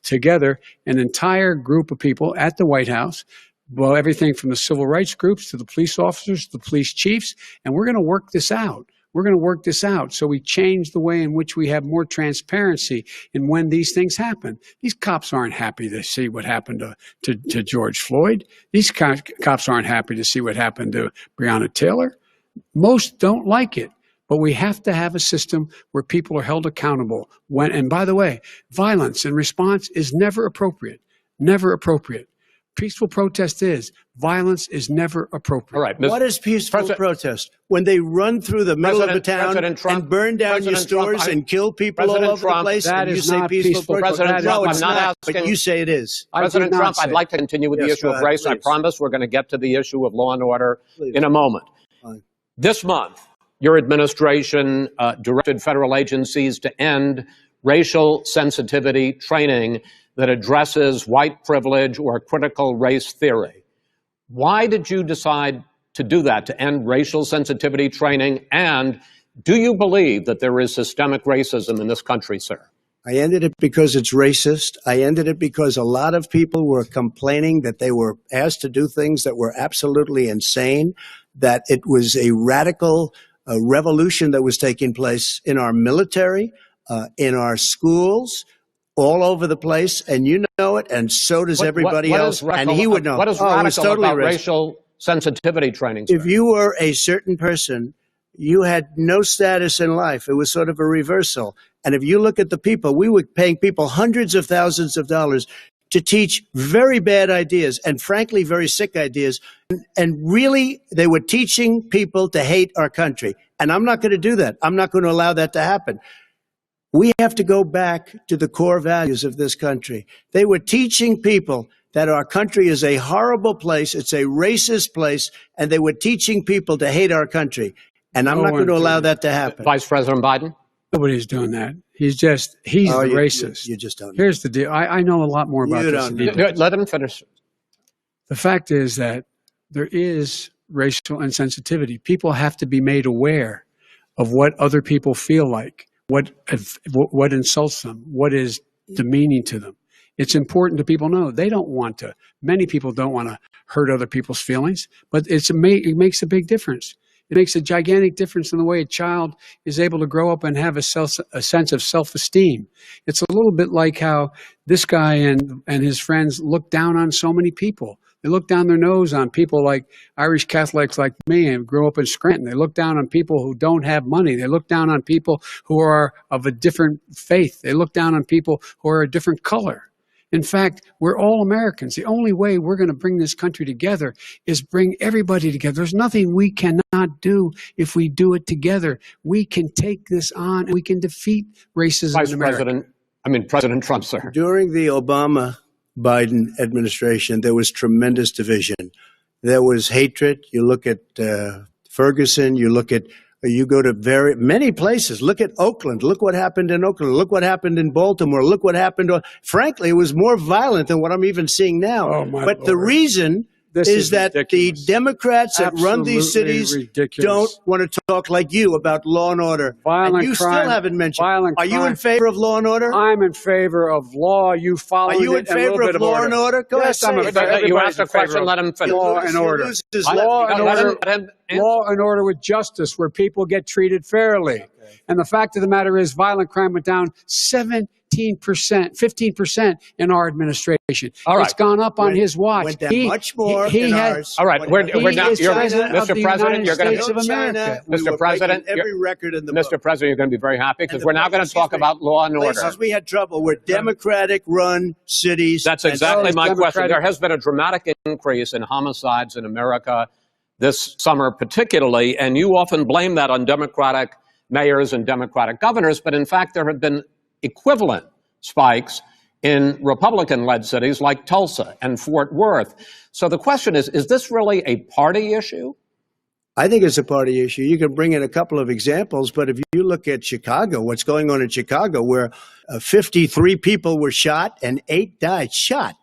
together an entire group of people at the White House, well, everything from the civil rights groups to the police officers, to the police chiefs, and we're going to work this out. We're going to work this out so we change the way in which we have more transparency in when these things happen. These cops aren't happy to see what happened to George Floyd. These cops aren't happy to see what happened to Breonna Taylor. Most don't like it. But we have to have a system where people are held accountable. And by the way, violence in response is never appropriate. Never appropriate. Peaceful protest is. Violence is never appropriate. All right. What is peaceful protest? When they run through the middle of the town and burn down your stores and kill people all over the place, and you say peaceful protest? No, it's not, but you say it is. President Trump, I'd like to continue with the issue of race. I promise we're going to get to the issue of law and order in a moment. This month, your administration directed federal agencies to end racial sensitivity training that addresses white privilege or critical race theory. Why did you decide to do that, to end racial sensitivity training? And do you believe that there is systemic racism in this country, sir? I ended it because it's racist. I ended it because a lot of people were complaining that they were asked to do things that were absolutely insane, that it was a radical revolution that was taking place in our military, in our schools, all over the place, and you know it, and so does everybody else, and he would know. What is radical about racial sensitivity training? If you were a certain person, you had no status in life. It was sort of a reversal. And if you look at the people, we were paying people hundreds of thousands of dollars to teach very bad ideas and frankly very sick ideas. And really, they were teaching people to hate our country. And I'm not going to do that. I'm not going to allow that to happen. We have to go back to the core values of this country. They were teaching people that our country is a horrible place, it's a racist place, and they were teaching people to hate our country. And I'm not going to allow that to happen. Vice President Biden? Nobody's doing that. He's the racist. You just don't know. Here's the deal. I know a lot more about this. Let him finish. The fact is that there is racial insensitivity. People have to be made aware of what other people feel like, what insults them, what is demeaning to them. It's important to people know they don't want to. Many people don't want to hurt other people's feelings, but it makes a big difference. It makes a gigantic difference in the way a child is able to grow up and have a sense of self-esteem. It's a little bit like how this guy and his friends look down on so many people. They look down their nose on people like Irish Catholics like me and grew up in Scranton. They look down on people who don't have money. They look down on people who are of a different faith. They look down on people who are a different color. In fact, we're all Americans. The only way we're going to bring this country together is bring everybody together. There's nothing we cannot do if we do it together. We can take this on and we can defeat racism in America. President Trump, sir. During the Obama-Biden administration, there was tremendous division. There was hatred. You look at Ferguson, you go to many places. Look at Oakland. Look what happened in Oakland. Look what happened in Baltimore. Look what happened. Frankly, it was more violent than what I'm even seeing now. Oh, my but Lord. The reason is that ridiculous. The Democrats that run these cities don't want to talk like you about law and order. Violent and you crime, still haven't mentioned. Violent Are you crime. in favor of law and order? I'm in favor of law. You follow it. Are you in favor of law and order? Go yes, ahead. I'm in favor. You asked a question, let him finish. Law and order. Law and order with justice, where people get treated fairly. Okay. And the fact of the matter is, violent crime went down 15% in our administration. All right. It's gone up on his watch. Went down much more in ours. All right, we're now. Mr. President, you're going to. Mr. President, every record in the Mr. President, you're going to be very happy because we're now going to talk about law and order. Places we had trouble were Democratic-run cities. That's exactly my question. There has been a dramatic increase in homicides in America this summer, particularly, and you often blame that on Democratic mayors and Democratic governors, but in fact, there have been equivalent spikes in Republican-led cities like Tulsa and Fort Worth. So the question is this really a party issue? I think it's a party issue. You can bring in a couple of examples, but if you look at Chicago, what's going on in Chicago, where 53 people were shot and 8 died shot.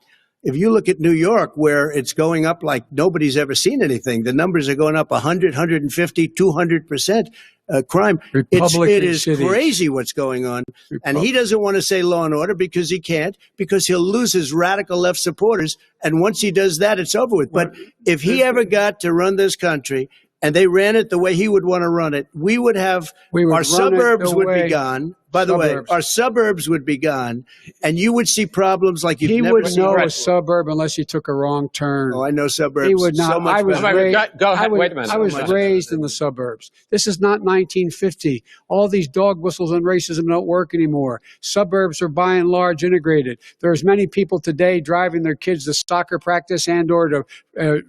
If you look at New York, where it's going up like nobody's ever seen anything, the numbers are going up 100, 150, 200%. Crime. It is crazy what's going on. And he doesn't want to say law and order because he can't, because he'll lose his radical left supporters. And once he does that, it's over with. But if he ever got to run this country and they ran it the way he would want to run it, our suburbs would be gone. By the way, our suburbs would be gone, and you would see problems like you've never seen. He would know a suburb unless you took a wrong turn. Oh, I know suburbs. He would not. So much Go ahead. Wait a minute. I was raised in the suburbs. This is not 1950. All these dog whistles on racism don't work anymore. Suburbs are by and large integrated. There's many people today driving their kids to soccer practice and or to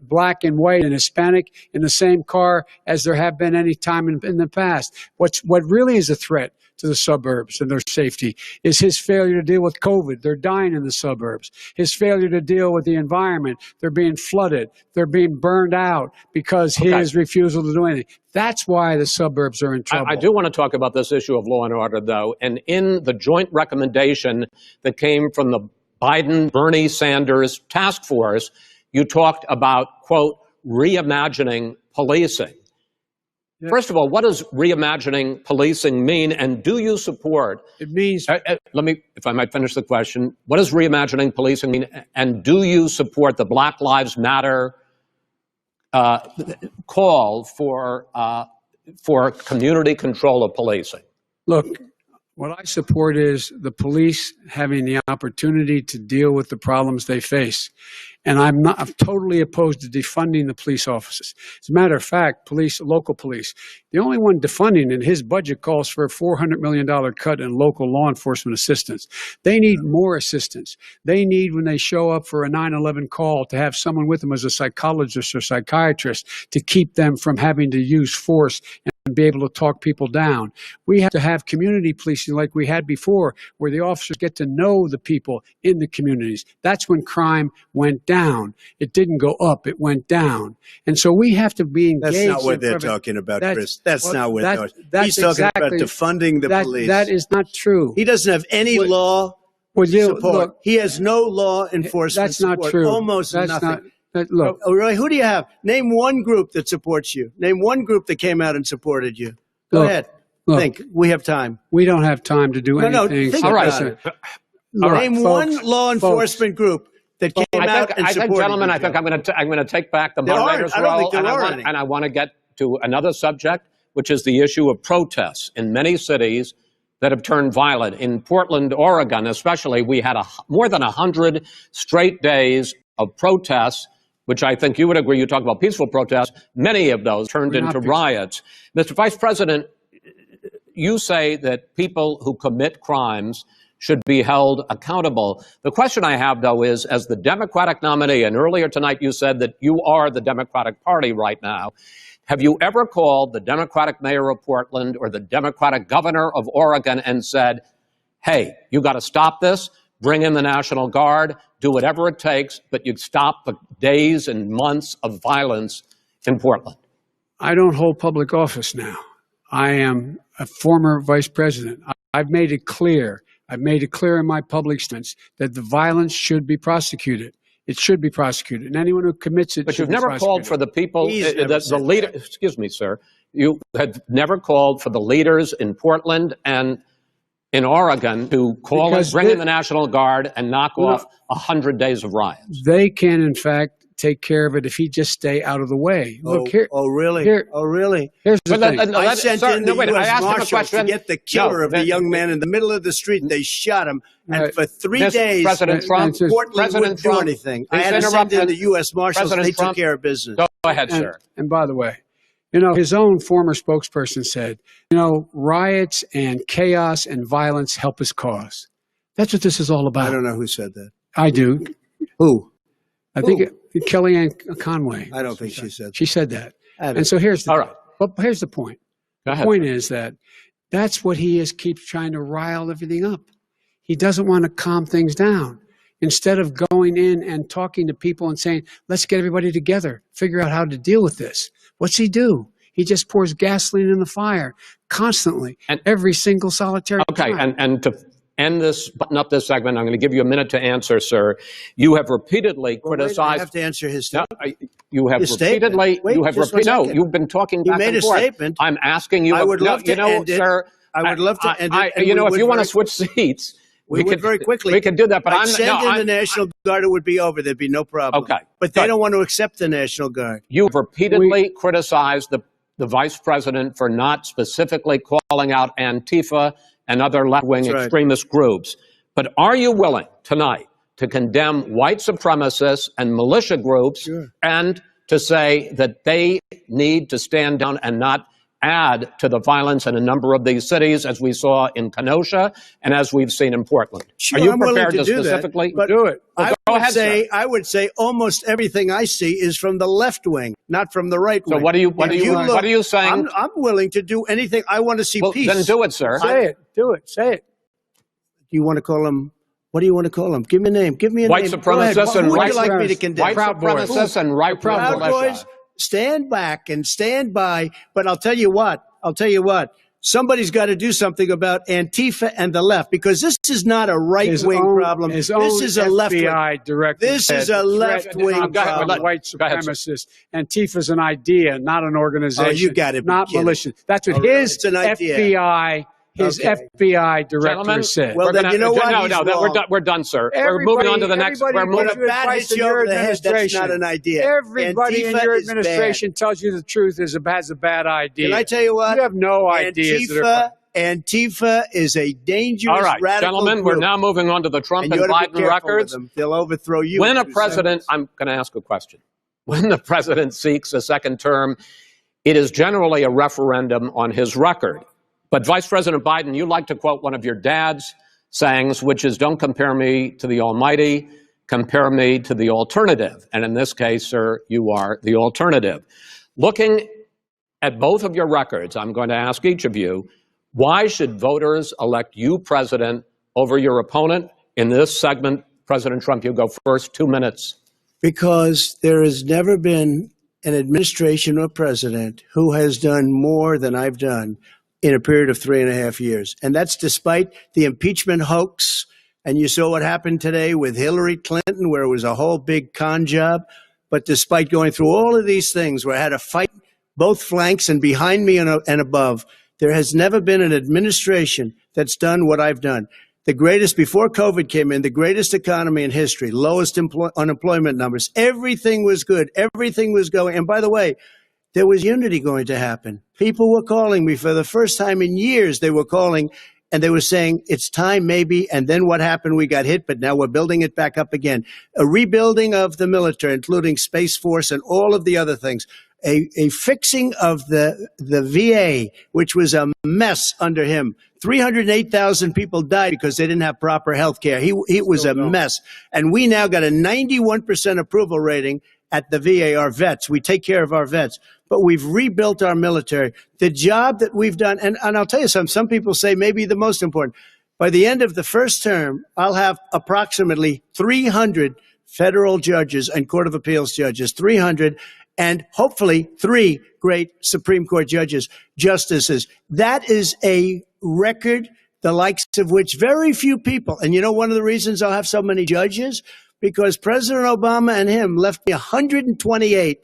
black and white and Hispanic in the same car as there have been any time in the past. What really is a threat to the suburbs and their safety is his failure to deal with COVID. They're dying in the suburbs. His failure to deal with the environment. They're being flooded. They're being burned out because his refusal to do anything. That's why the suburbs are in trouble. I do want to talk about this issue of law and order, though. And in the joint recommendation that came from the Biden-Bernie Sanders task force, you talked about, quote, reimagining policing. Yeah. First of all, what does reimagining policing mean, and do you support? It means. Let me, if I might finish the question. What does reimagining policing mean, and do you support the Black Lives Matter call for for community control of policing? Look, what I support is the police having the opportunity to deal with the problems they face. And I'm totally opposed to defunding the police offices. As a matter of fact, local police, the only one defunding in his budget calls for a $400 million cut in local law enforcement assistance. They need more assistance. They need, when they show up for a 9/11 call, to have someone with them as a psychologist or psychiatrist to keep them from having to use force and be able to talk people down. We have to have community policing like we had before, where the officers get to know the people in the communities. That's when crime went down. It didn't go up, it went down. And so we have to be engaged. That's not what they're talking about, Chris. That's not what they're talking about. He's talking about defunding the police. That is not true. He doesn't have any law support. Look, he has no law enforcement that's not support. true. Almost that's nothing. Look, oh, really? Who do you have? Name one group that supports you. Name one group that came out and supported you. Go ahead. Think. We have time. We don't have time to do anything. No, think All right. about it. Name one law enforcement group that came out and supported I think, gentlemen, you. I think I'm going to take back the moderator's role, and I want to get to another subject, which is the issue of protests in many cities that have turned violent. In Portland, Oregon, especially, we had more than 100 straight days of protests, which I think you would agree. You talk about peaceful protests. Many of those turned into riots. Mr. Vice President, you say that people who commit crimes should be held accountable. The question I have, though, is, as the Democratic nominee, and earlier tonight you said that you are the Democratic Party right now, have you ever called the Democratic mayor of Portland or the Democratic governor of Oregon and said, hey, you got to stop this, bring in the National Guard, do whatever it takes, but you stop the days and months of violence in Portland? I don't hold public office now. I am a former vice president. I've made it clear. I've made it clear in my public statements that the violence should be prosecuted. It should be prosecuted. And anyone who commits it But should you've never called for the people, the leader. Excuse me, sir. You have never called for the leaders in Portland and in Oregon to call and bring in the National Guard and knock off 100 days of riots. They can, in fact, take care of it if he just stay out of the way. Look here. Oh, really? Oh, really? Here's the thing. I sent in the U.S. Marshals to get the killer of the young man in the middle of the street. They shot him. And for 3 days, President Trump, Portland wouldn't do anything. I had to send in the U.S. Marshals, and they took care of business. Go ahead, sir. And by the way, his own former spokesperson said, riots and chaos and violence help his cause. That's what this is all about. I don't know who said that. I do. Who? I think Kellyanne Conway. I don't think she said that. She said that. And so here's the here's the point. The point is that's what he keeps trying to rile everything up. He doesn't want to calm things down. Instead of going in and talking to people and saying, let's get everybody together, figure out how to deal with this. What's he do? He just pours gasoline in the fire constantly, and every single solitary time. And to button up this segment, I'm going to give you a minute to answer, sir. You have repeatedly criticized. I have to answer his statement. You have repeatedly. You've been talking back and forth. He made a statement. I'm asking you. I would love to end it. Sir. I would love to end it. If you want to switch seats, we could very quickly. We could do that, but I'd send in the National Guard. It would be over. There'd be no problem. Okay, but they don't want to accept the National Guard. You've repeatedly criticized the vice president for not specifically calling out Antifa and other left-wing extremist groups. But are you willing tonight to condemn white supremacists and militia groups and to say that they need to stand down and not add to the violence in a number of these cities, as we saw in Kenosha and as we've seen in Portland? Sure, are you I'm prepared willing to do specifically that, do it? Well, I would say almost everything I see is from the left wing, not from the right wing. So what are you saying? I'm willing to do anything. I want to see peace. Then do it, sir. Say it. Do it. Say it. You want to call him? What do you want to call him? Give me a name. Give me a white name. Supremacists and who would you like me to condemn? White supremacists and right Proud Boys. Stand back and stand by. But I'll tell you what. Somebody's got to do something about Antifa and the left, because this is not a right-wing problem. This is a left-wing. This is a left-wing problem. White supremacists. Antifa's an idea, not an organization. Oh, you got it. Not militia. That's what his FBI his Okay. FBI director Gentlemen, said. Well, then you know what? No, He's no, wrong. we're done, sir. We're moving on to the next. We're Everybody moving. gives you Bat advice hits in you your over the head, that's administration. not an idea. Everybody in Antifa your is bad. administration tells you the truth has a bad idea. Can I tell you what? You have no ideas. Antifa is a dangerous All right, radical gentlemen, group. we're now moving on to the Trump And and you ought to be Biden careful with records. them. They'll overthrow you. When in a 2 president, seconds. I'm going to ask a question. When the president seeks a second term, it is generally a referendum on his record. But Vice President Biden, you like to quote one of your dad's sayings, which is, don't compare me to the almighty, compare me to the alternative. And in this case, sir, you are the alternative. Looking at both of your records, I'm going to ask each of you, why should voters elect you president over your opponent? In this segment, President Trump, you go first, 2 minutes. Because there has never been an administration or president who has done more than I've done in a period of 3.5 years. And that's despite the impeachment hoax. And you saw what happened today with Hillary Clinton, where it was a whole big con job. But despite going through all of these things, where I had to fight both flanks and behind me and above, there has never been an administration that's done what I've done. The greatest, before COVID came in, the greatest economy in history, lowest unemployment numbers. Everything was good. Everything was going. And by the way, there was unity going to happen. People were calling me for the first time in years. They were calling and they were saying, it's time maybe. And then what happened? We got hit, but now we're building it back up again. A rebuilding of the military, including Space Force and all of the other things. A fixing of the VA, which was a mess under him. 308,000 people died because they didn't have proper health care. It was a mess. And we now got a 91% approval rating at the VA, our vets. We take care of our vets. But we've rebuilt our military. The job that we've done, and I'll tell you something, some people say maybe the most important. By the end of the first term, I'll have approximately 300 federal judges and Court of Appeals judges, 300, and hopefully 3 great Supreme Court justices. That is a record, the likes of which very few people, and you know one of the reasons I'll have so many judges? Because President Obama and him left me 128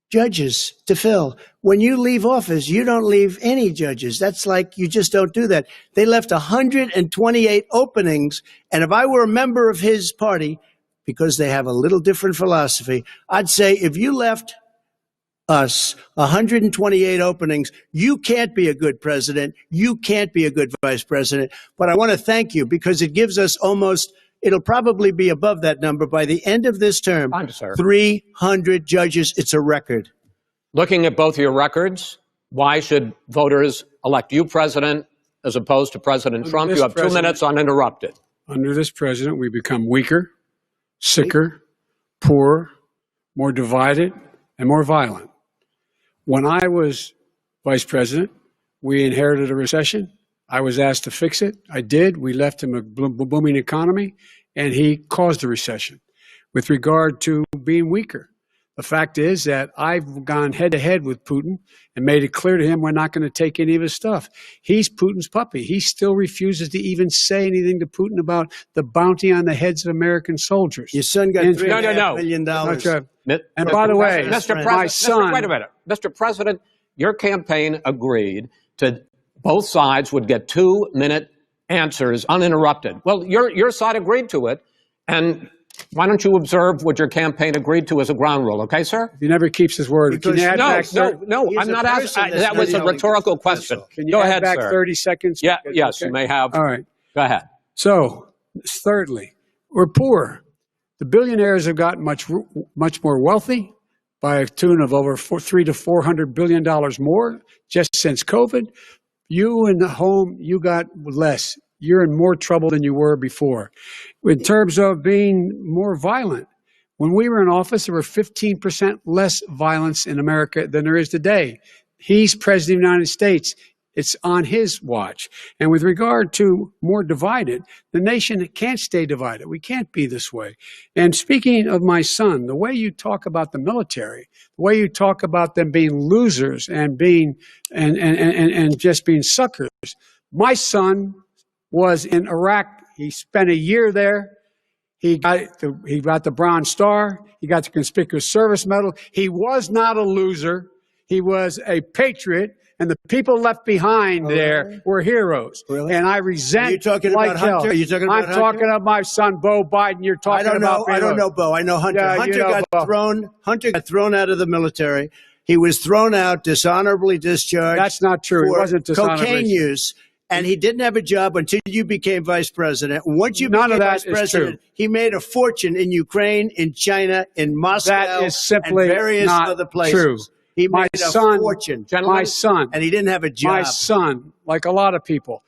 judges to fill. When you leave office, you don't leave any judges. That's like, you just don't do that. They left 128 openings, and if I were a member of his party, because they have a little different philosophy, I'd say if you left us 128 openings, you can't be a good president. You can't be a good vice president. But I want to thank you because it gives us almost, it'll probably be above that number by the end of this term. 300 judges. It's a record. Looking at both of your records, why should voters elect you president as opposed to President Trump? You have 2 minutes uninterrupted. Under this president, we become weaker, sicker, poorer, more divided, and more violent. When I was vice president, we inherited a recession. I was asked to fix it. I did. We left him a booming economy, and he caused a recession. With regard to being weaker, the fact is that I've gone head-to-head with Putin and made it clear to him we're not going to take any of his stuff. He's Putin's puppy. He still refuses to even say anything to Putin about the bounty on the heads of American soldiers. Your son got $3.5 million. And by the way, my son... Wait a minute. Mr. President, your campaign agreed to both sides would get 2-minute answers uninterrupted. Well, your side agreed to it, and why don't you observe what your campaign agreed to as a ground rule, okay, sir? He never keeps his word. No, I'm not asking. That was a rhetorical question. Can you Go add ahead, back sir. 30 seconds? Yeah, yes, okay. you may have. All right. Go ahead. So, thirdly, we're poor. The billionaires have gotten much more wealthy by a tune of over $300 to $400 billion more just since COVID. You in the home, you got less. You're in more trouble than you were before. In terms of being more violent, when we were in office, there were 15% less violence in America than there is today. He's president of the United States. It's on his watch. And with regard to more divided, the nation can't stay divided. We can't be this way. And speaking of my son, the way you talk about the military, the way you talk about them being losers and being and just being suckers. My son was in Iraq. He spent a year there. He got the Bronze Star. He got the Conspicuous Service Medal. He was not a loser. He was a patriot, and the people left behind there were heroes. Really? And I resent. Are you talking like about Hunter? hell. Are you talking about I'm talking about my son, Bo Biden. You're talking about. I don't know, Bo. I know Hunter. Yeah, Hunter you know, Bo. Hunter got thrown out of the military. He was thrown out, dishonorably discharged. That's not true. It for wasn't dishonorably. cocaine use. And he didn't have a job until you became vice president. Once you None became of that vice is president, true. he made a fortune in Ukraine, in China, in Moscow, That is simply and various not other places. true. He My made a son, fortune. my son, and he didn't have a job. my son, like a lot of people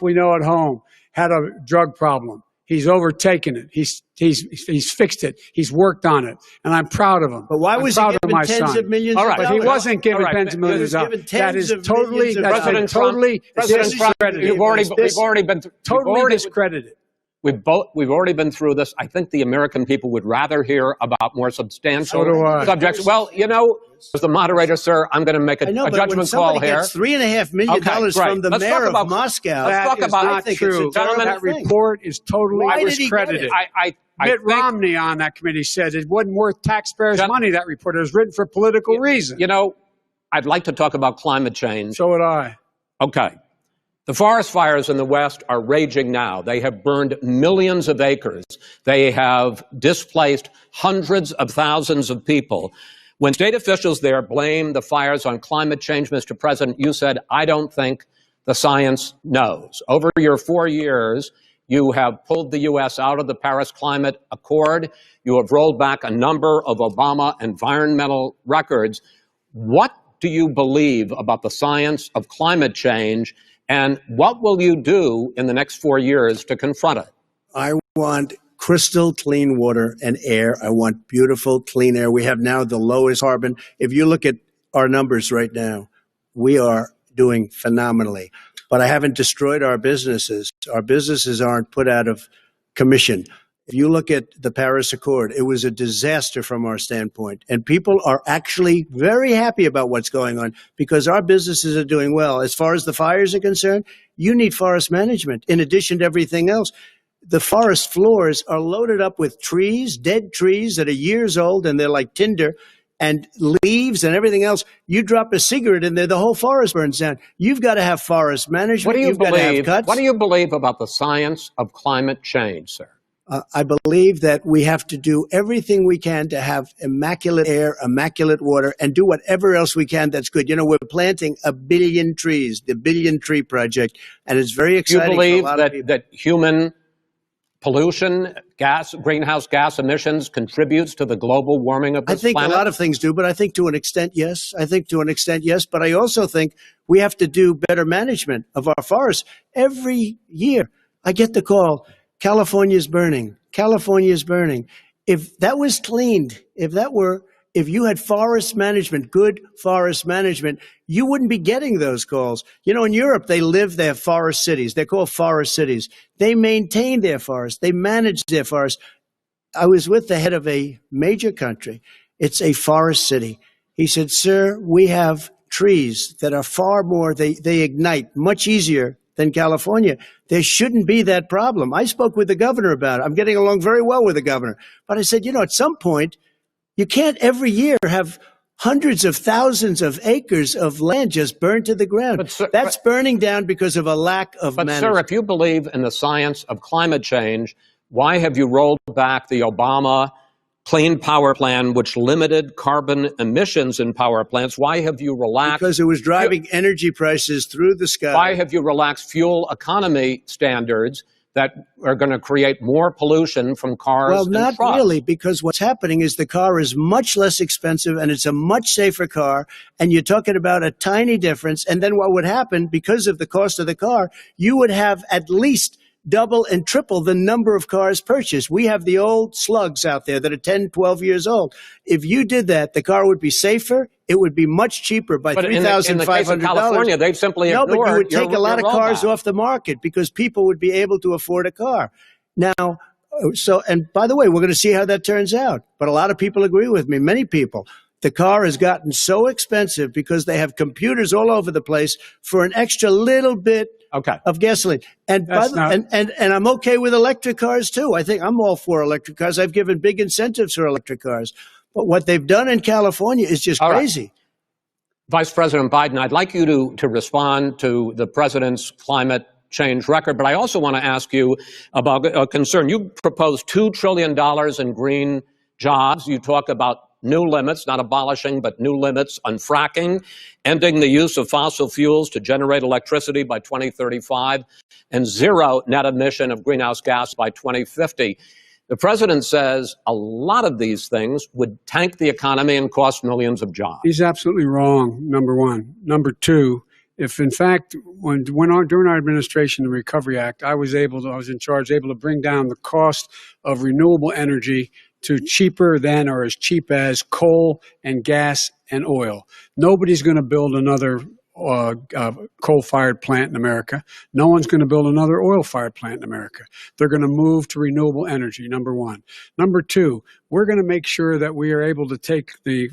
we know at home, had a drug problem. He's overtaken it. He's fixed it. He's worked on it, and I'm proud of him. But why was he given given tens of millions of dollars? But he wasn't given All right. tens of millions of dollars. That is Tens of totally, millions of that's been dollars. totally President Trump, discredited. we've already been Totally discredited. We've already been through this. I think the American people would rather hear about more substantial So do I. subjects. Well, you know, as the moderator, sir, I'm going to make a I know, but when judgment somebody call here. gets $3.5 million Okay, great. from the Let's talk mayor about- of Moscow, let's talk That is about- not I think true. it's a terrible That thing. report is totally Why did he get discredited. it? I Mitt think, Romney on that committee said it wasn't worth taxpayers' money, that report. It was written for political reasons. you know, I'd like to talk about climate change. So would I. Okay. The forest fires in the West are raging now. They have burned millions of acres. They have displaced hundreds of thousands of people. When state officials there blame the fires on climate change, Mr. President, you said, I don't think the science knows. Over your 4 years, you have pulled the U.S. out of the Paris Climate Accord. You have rolled back a number of Obama environmental records. What do you believe about the science of climate change, and what will you do in the next 4 years to confront it? I want crystal clean water and air. I want beautiful, clean air. We have now the lowest carbon. If you look at our numbers right now, we are doing phenomenally. But I haven't destroyed our businesses. Our businesses aren't put out of commission. If you look at the Paris Accord, it was a disaster from our standpoint. And people are actually very happy about what's going on because our businesses are doing well. As far as the fires are concerned, you need forest management in addition to everything else. The forest floors are loaded up with trees, dead trees that are years old, and they're like tinder, and leaves and everything else. You drop a cigarette in there, the whole forest burns down. You've got to have forest management. What do you You've got to have believe? cuts. What do you believe about the science of climate change, sir? I believe that we have to do everything we can to have immaculate air, immaculate water, and do whatever else we can that's good. You know, we're planting 1 billion trees, the Billion Tree Project, and it's very exciting. You believe for a lot of people. that human pollution, greenhouse gas emissions contributes to the global warming of this I think planet? a lot of things do, but I think to an extent, yes. I think to an extent, yes. But I also think we have to do better management of our forests. Every year, I get the call, California's burning. California's burning. If that was cleaned, if you had forest management, good forest management, you wouldn't be getting those calls. You know, in Europe, they have forest cities. They're called forest cities. They maintain their forests. They manage their forests. I was with the head of a major country. It's a forest city. He said, sir, we have trees that are far more, they ignite much easier than California. There shouldn't be that problem. I spoke with the governor about it. I'm getting along very well with the governor. But I said, you know, at some point, you can't every year have hundreds of thousands of acres of land just burned to the ground. But, sir, That's burning down because of a lack of But, management. sir, if you believe in the science of climate change, why have you rolled back the Obama Clean Power Plan, which limited carbon emissions in power plants? Why have you relaxed? Because it was driving energy prices through the sky. Why have you relaxed fuel economy standards that are going to create more pollution from cars Well, and not trucks? really, because what's happening is the car is much less expensive and it's a much safer car. And you're talking about a tiny difference. And then what would happen, because of the cost of the car, you would have at least double and triple the number of cars purchased. We have the old slugs out there that are 10, 12 years old. If you did that, the car would be safer. It would be much cheaper by But in the case of $3,500. California, they've simply No, but you ignored would take your a lot of cars rollback. off the market because people would be able to afford a car. Now, and by the way, we're going to see how that turns out. But a lot of people agree with me, many people. The car has gotten so expensive because they have computers all over the place for an extra little bit of gasoline. And and I'm okay with electric cars too. I think I'm all for electric cars. I've given big incentives for electric cars. But what they've done in California is just crazy. Vice President Biden, I'd like you to respond to the president's climate change record, but I also want to ask you about a concern. You proposed $2 trillion in green jobs. You talk about new limits, not abolishing, but new limits on fracking, ending the use of fossil fuels to generate electricity by 2035, and zero net emission of greenhouse gas by 2050. The president says a lot of these things would tank the economy and cost millions of jobs. He's absolutely wrong, number one. Number two, if in fact, during our administration, the Recovery Act, I was able to bring down the cost of renewable energy to cheaper than or as cheap as coal and gas and oil. Nobody's going to build another coal-fired plant in America. No one's going to build another oil-fired plant in America. They're going to move to renewable energy, number one. Number two, we're going to make sure that we are able to take the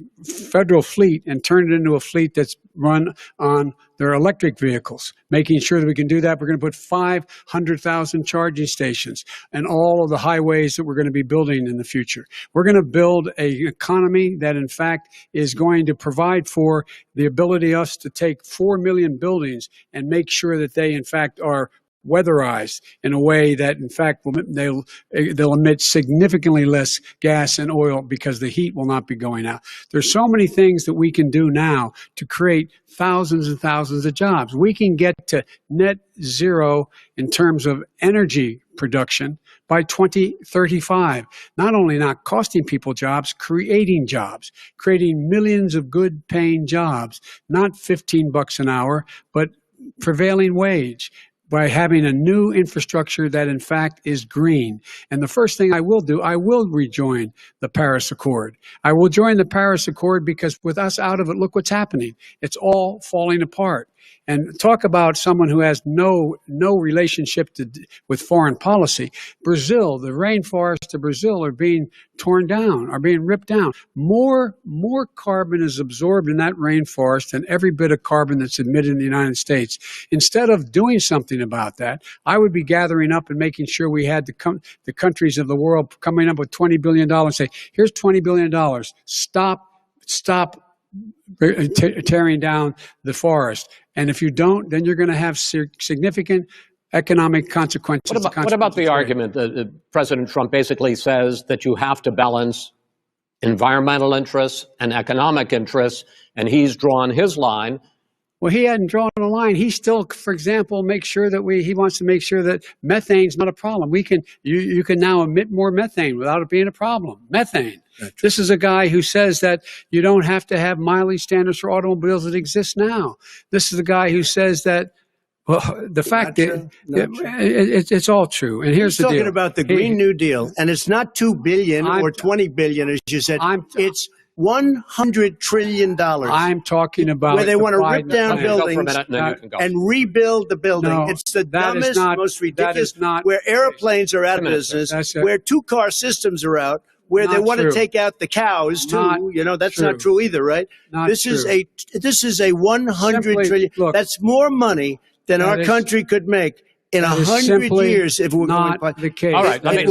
federal fleet and turn it into a fleet that's run on their electric vehicles. Making sure that we can do that, we're going to put 500,000 charging stations and all of the highways that we're going to be building in the future. We're going to build an economy that, in fact, is going to provide for the ability us to take 4 million buildings and make sure that they, in fact, are weatherized in a way that, in fact, they'll emit significantly less gas and oil because the heat will not be going out. There's so many things that we can do now to create thousands and thousands of jobs. We can get to net zero in terms of energy production by 2035. Not only not costing people jobs, creating millions of good paying jobs, not $15 an hour, but prevailing wage, by having a new infrastructure that, in fact, is green. And the first thing I will do, I will rejoin the Paris Accord. I will join the Paris Accord because with us out of it, look what's happening. It's all falling apart. And talk about someone who has no relationship with foreign policy. Brazil, the rainforests of Brazil are being torn down, are being ripped down. More carbon is absorbed in that rainforest than every bit of carbon that's emitted in the United States. Instead of doing something about that, I would be gathering up and making sure we had the countries of the world coming up with $20 billion and say, here's $20 billion. Stop tearing down the forest. And if you don't, then you're going to have significant economic consequences. What about the argument that President Trump basically says that you have to balance environmental interests and economic interests, and he's drawn his line? Well, he hadn't drawn a line. He still, for example, he wants to make sure that methane's not a problem. You can now emit more methane without it being a problem. Methane. This is a guy who says that you don't have to have mileage standards for automobiles that exist now. This is a guy who says that, well, the fact that it's all true. And here's the deal. He's talking about the Green New Deal, and it's not $2 billion or $20 billion, as you said. It's $100 trillion. I'm talking about where they want to rip down buildings and rebuild the building. No, it's the dumbest, most ridiculous, where airplanes are out of business, where two-car systems are out, where they want to take out the cows too. That's not true either, right? This is a $100 trillion. Look, that's more money than our country could make in 100 years if we're not going the case. All right, let me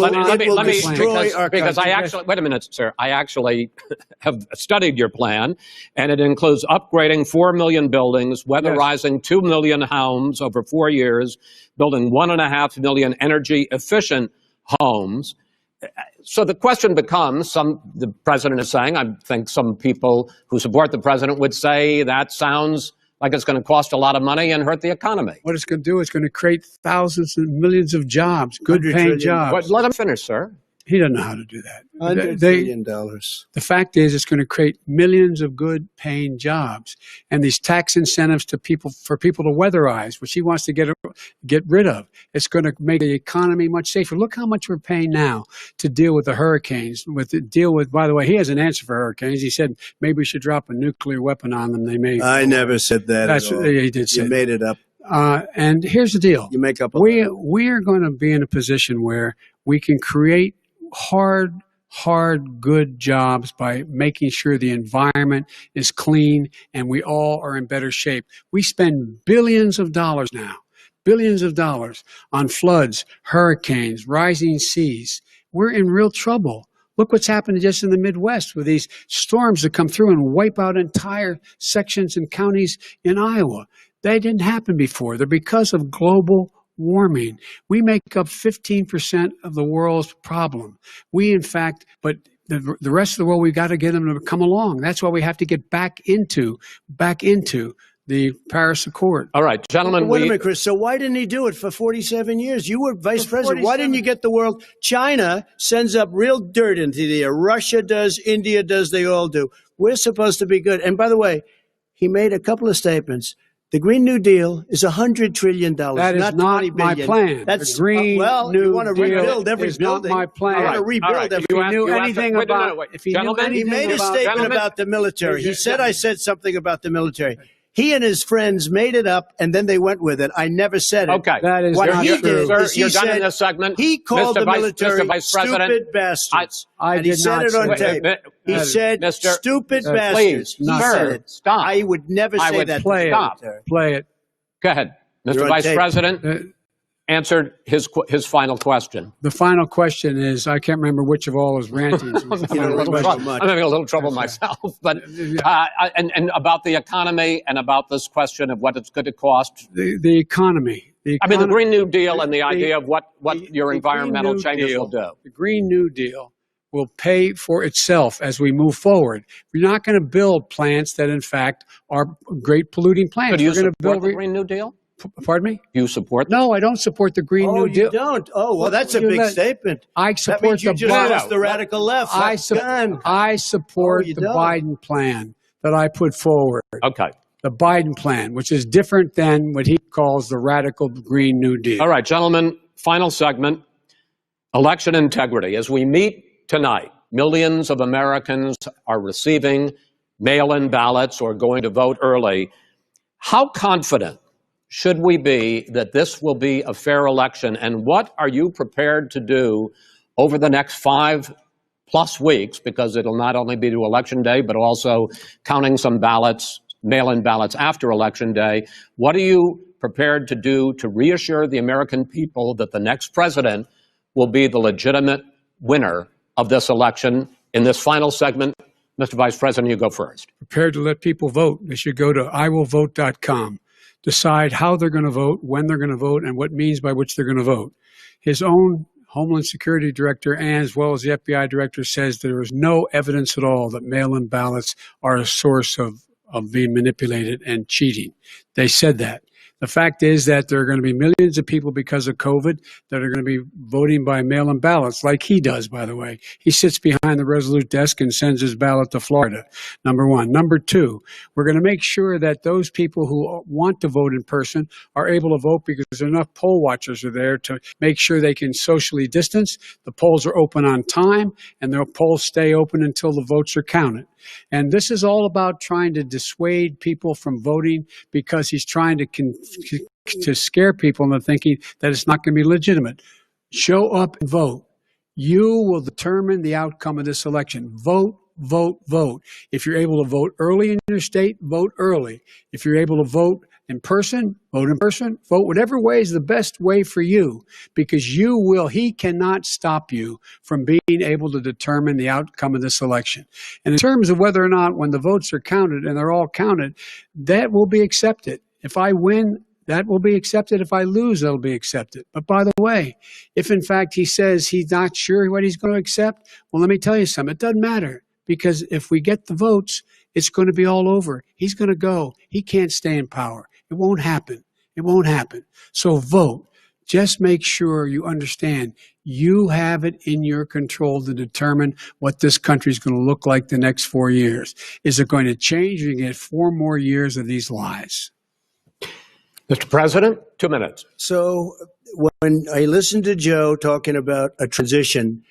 destroy our country. because I actually wait a minute, sir. I actually have studied your plan, and it includes upgrading 4 million buildings, weatherizing 2 million homes over 4 years, building 1.5 million energy efficient homes. So the question becomes, the president is saying, I think some people who support the president would say that sounds like it's going to cost a lot of money and hurt the economy. What it's going to do is going to create thousands and millions of jobs, good paying jobs. Let him finish, sir. He doesn't know how to do that. $100 billion. The fact is, it's going to create millions of good paying jobs, and these tax incentives for people to weatherize, which he wants to get rid of. It's going to make the economy much safer. Look how much we're paying now to deal with the hurricanes. By the way, he has an answer for hurricanes. He said maybe we should drop a nuclear weapon on them. I never said that. At all. He did say. You made it up. And here's the deal. You make up. We are going to be in a position where we can create hard, good jobs by making sure the environment is clean and we all are in better shape. We spend billions of dollars now, on floods, hurricanes, rising seas. We're in real trouble. Look what's happened just in the Midwest with these storms that come through and wipe out entire sections and counties in Iowa. They didn't happen before. They're because of global warming. We make up 15% of the world's problem. We, in fact, but the rest of the world, we've got to get them to come along. That's why we have to get back into the Paris Accord. All right, gentlemen. Wait a minute, Chris. So why didn't he do it for 47 years? You were vice president. Why didn't you get the world? China sends up real dirt into the air. Russia does. India does. They all do. We're supposed to be good. And by the way, he made a couple of statements. The Green New Deal is $100 trillion. That is not my plan. That's the Green well, New you want to Deal rebuild every is building. Not my plan. You want to rebuild every. If he knew anything about, if he knew anything he made a statement about the military. He said I said something about the military. He and his friends made it up, and then they went with it. I never said it. Okay. That is what not he true. did is You're he done in said this segment. he called Mr. the military stupid bastards. I and he did said not it on say tape. He said Mr. stupid Please, bastards. He sir, said it. stop. I would never say that. Play to it. Play it. Go ahead. Mr. You're on Vice tape. President answered his final question. The final question is, I can't remember which of all his rantings. I'm having a little trouble myself, but and about the economy and about this question of what it's going to cost. The economy. I mean, the Green New Deal and the idea of what your environmental Green New changes Deal, will do. The Green New Deal will pay for itself as we move forward. We're not going to build plants that, in fact, are great polluting plants. So do you We're going to support build the Green New Deal? Pardon me? Do you support? No, I don't support the Green New Deal. You don't? Oh, well, that's a big statement. I That support means you the just lost the radical left. I support you the don't. Biden plan that I put forward. Okay. The Biden plan, which is different than what he calls the radical Green New Deal. All right, gentlemen, final segment, election integrity. As we meet tonight, millions of Americans are receiving mail-in ballots or going to vote early. How confident should we be that this will be a fair election? And what are you prepared to do over the next 5+ weeks? Because it'll not only be to Election Day, but also counting some ballots, mail-in ballots after Election Day. What are you prepared to do to reassure the American people that the next president will be the legitimate winner of this election? In this final segment, Mr. Vice President, you go first. Prepared to let people vote. They should go to iwillvote.com. Decide how they're going to vote, when they're going to vote, and what means by which they're going to vote. His own Homeland Security Director, and as well as the FBI Director, says there is no evidence at all that mail-in ballots are a source of being manipulated and cheating. They said that. The fact is that there are going to be millions of people because of COVID that are going to be voting by mail-in ballots, like he does, by the way. He sits behind the Resolute desk and sends his ballot to Florida, number one. Number two, we're going to make sure that those people who want to vote in person are able to vote because enough poll watchers are there to make sure they can socially distance. The polls are open on time, and the polls stay open until the votes are counted. And this is all about trying to dissuade people from voting because he's trying to scare people into thinking that it's not going to be legitimate. Show up and vote. You will determine the outcome of this election. Vote, vote, vote. If you're able to vote early in your state, vote early. If you're able to vote in person, vote in person. Vote whatever way is the best way for you, because he cannot stop you from being able to determine the outcome of this election. And in terms of whether or not when the votes are counted, and they're all counted, that will be accepted. If I win, that will be accepted. If I lose, that'll be accepted. But by the way, if in fact he says he's not sure what he's going to accept, well, let me tell you something. It doesn't matter, because if we get the votes, it's going to be all over. He's going to go. He can't stay in power. It won't happen. It won't happen. So vote. Just make sure you understand you have it in your control to determine what this country is going to look like the next 4 years. Is it going to change? You get 4 more years of these lies. Mr. President, 2 minutes. So when I listened to Joe talking about a transition,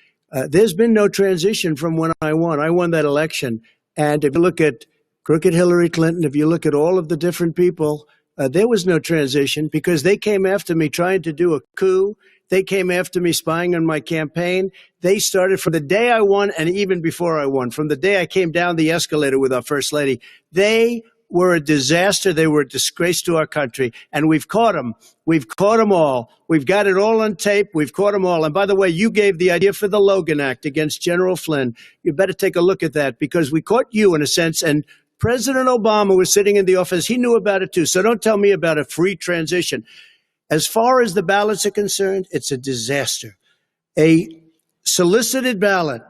there's been no transition from when I won. I won that election. And if you look at crooked Hillary Clinton, if you look at all of the different people, there was no transition because they came after me trying to do a coup. They came after me spying on my campaign. They started from the day I won and even before I won, from the day I came down the escalator with our First Lady. They were a disaster. They were a disgrace to our country. And we've caught them. We've caught them all. We've got it all on tape. We've caught them all. And by the way, you gave the idea for the Logan Act against General Flynn. You better take a look at that, because we caught you in a sense. And President Obama was sitting in the office. He knew about it too. So don't tell me about a free transition. As far as the ballots are concerned, it's a disaster. A solicited ballot,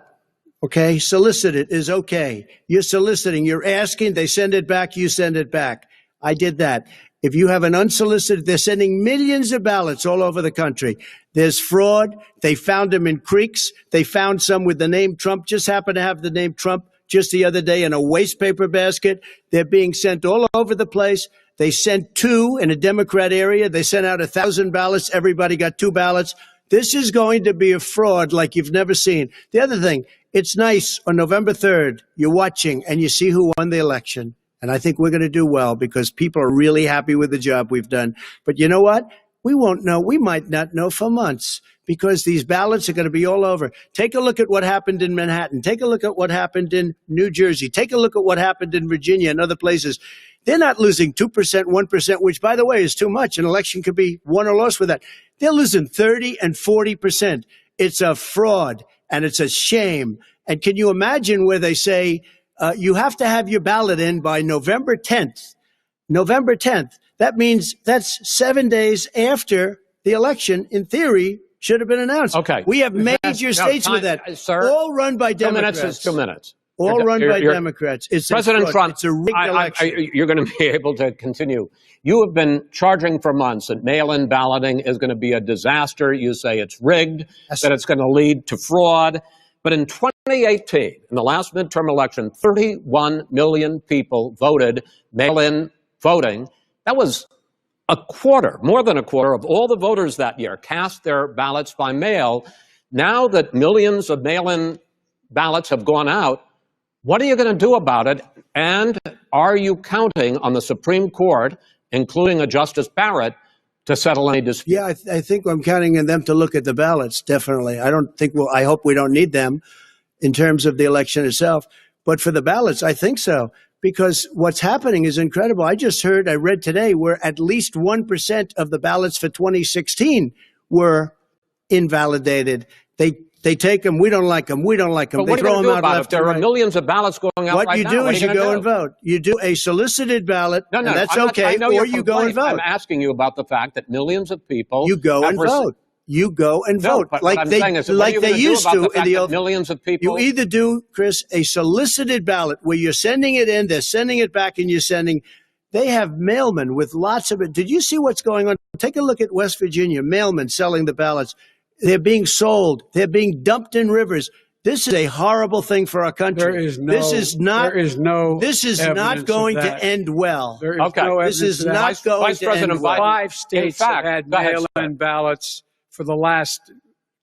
okay, solicited is okay. You're soliciting, you're asking, they send it back, you send it back. I did that. If you have an unsolicited, they're sending millions of ballots all over the country. There's fraud. They found them in creeks. They found some with the name Trump, just happened to have the name Trump just the other day in a waste paper basket. They're being sent all over the place. They sent 2 in a Democrat area. They sent out 1,000 ballots. Everybody got 2 ballots. This is going to be a fraud like you've never seen. The other thing, it's nice on November 3rd, you're watching and you see who won the election. And I think we're going to do well because people are really happy with the job we've done. But you know what? We won't know. We might not know for months because these ballots are going to be all over. Take a look at what happened in Manhattan. Take a look at what happened in New Jersey. Take a look at what happened in Virginia and other places. They're not losing 2%, 1%, which, by the way, is too much. An election could be won or lost with that. They're losing 30 and 40%. It's a fraud, and it's a shame. And can you imagine where they say you have to have your ballot in by November 10th? November 10th. That means that's 7 days after the election, in theory, should have been announced. Okay. We have major states with that, sir, all run by Democrats. 2 minutes is 2 minutes. All run by Democrats. It's President Trump, it's a rigged election. you're going to be able to continue. You have been charging for months that mail-in balloting is going to be a disaster. You say it's rigged, that it's going to lead to fraud. But in 2018, in the last midterm election, 31 million people voted mail-in voting. That was a quarter, more than a quarter of all the voters that year cast their ballots by mail. Now that millions of mail-in ballots have gone out, what are you going to do about it? And are you counting on the Supreme Court, including a Justice Barrett, to settle any dispute? Yeah, I think I'm counting on them to look at the ballots, definitely. I hope we don't need them in terms of the election itself. But for the ballots, I think so. Because what's happening is incredible. I read today, where at least 1% of the ballots for 2016 were invalidated. They take them. We don't like them. We don't like them. But they throw them out left. There are millions of ballots going out what right you now. do What is are you go and vote. You do a solicited ballot, no, and that's I'm okay, not, I know or you go and vote. I'm asking you about the fact that millions of people you go and vote. You go and vote like they used to in the old. Millions of people. You either do, Chris, a solicited ballot where you're sending it in, they're sending it back, and you're sending. They have mailmen with lots of it. Did you see what's going on? Take a look at West Virginia. Mailmen selling the ballots. They're being sold. They're being dumped in rivers. This is a horrible thing for our country. This is not going to end well. This is not going to end well. 5 states have had mail-in ballots for the last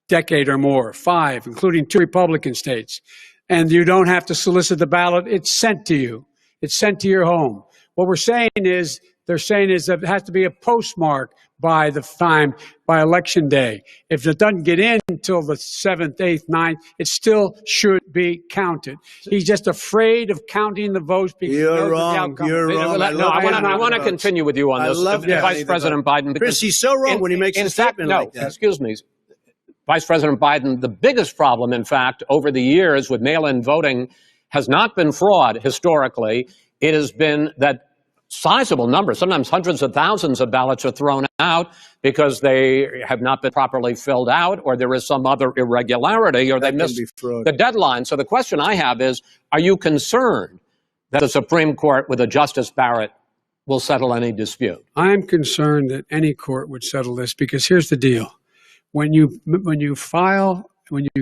decade or more. 5, including 2 Republican states. And you don't have to solicit the ballot. It's sent to you. It's sent to your home. What they're saying is that it has to be a postmark by election day. If it doesn't get in until the 7th, 8th, 9th, it still should be counted. He's just afraid of counting the votes because you're wrong. You're wrong. I want to continue with you on this, Vice President Biden. Chris, he's so wrong when he makes a statement like that. Excuse me. Vice President Biden, the biggest problem, in fact, over the years with mail-in voting has not been fraud historically. It has been that sizable numbers, sometimes hundreds of thousands of ballots are thrown out because they have not been properly filled out, or there is some other irregularity, or they missed the deadline. So the question I have is, are you concerned that the Supreme Court with a Justice Barrett will settle any dispute? I'm concerned that any court would settle this because here's the deal. When you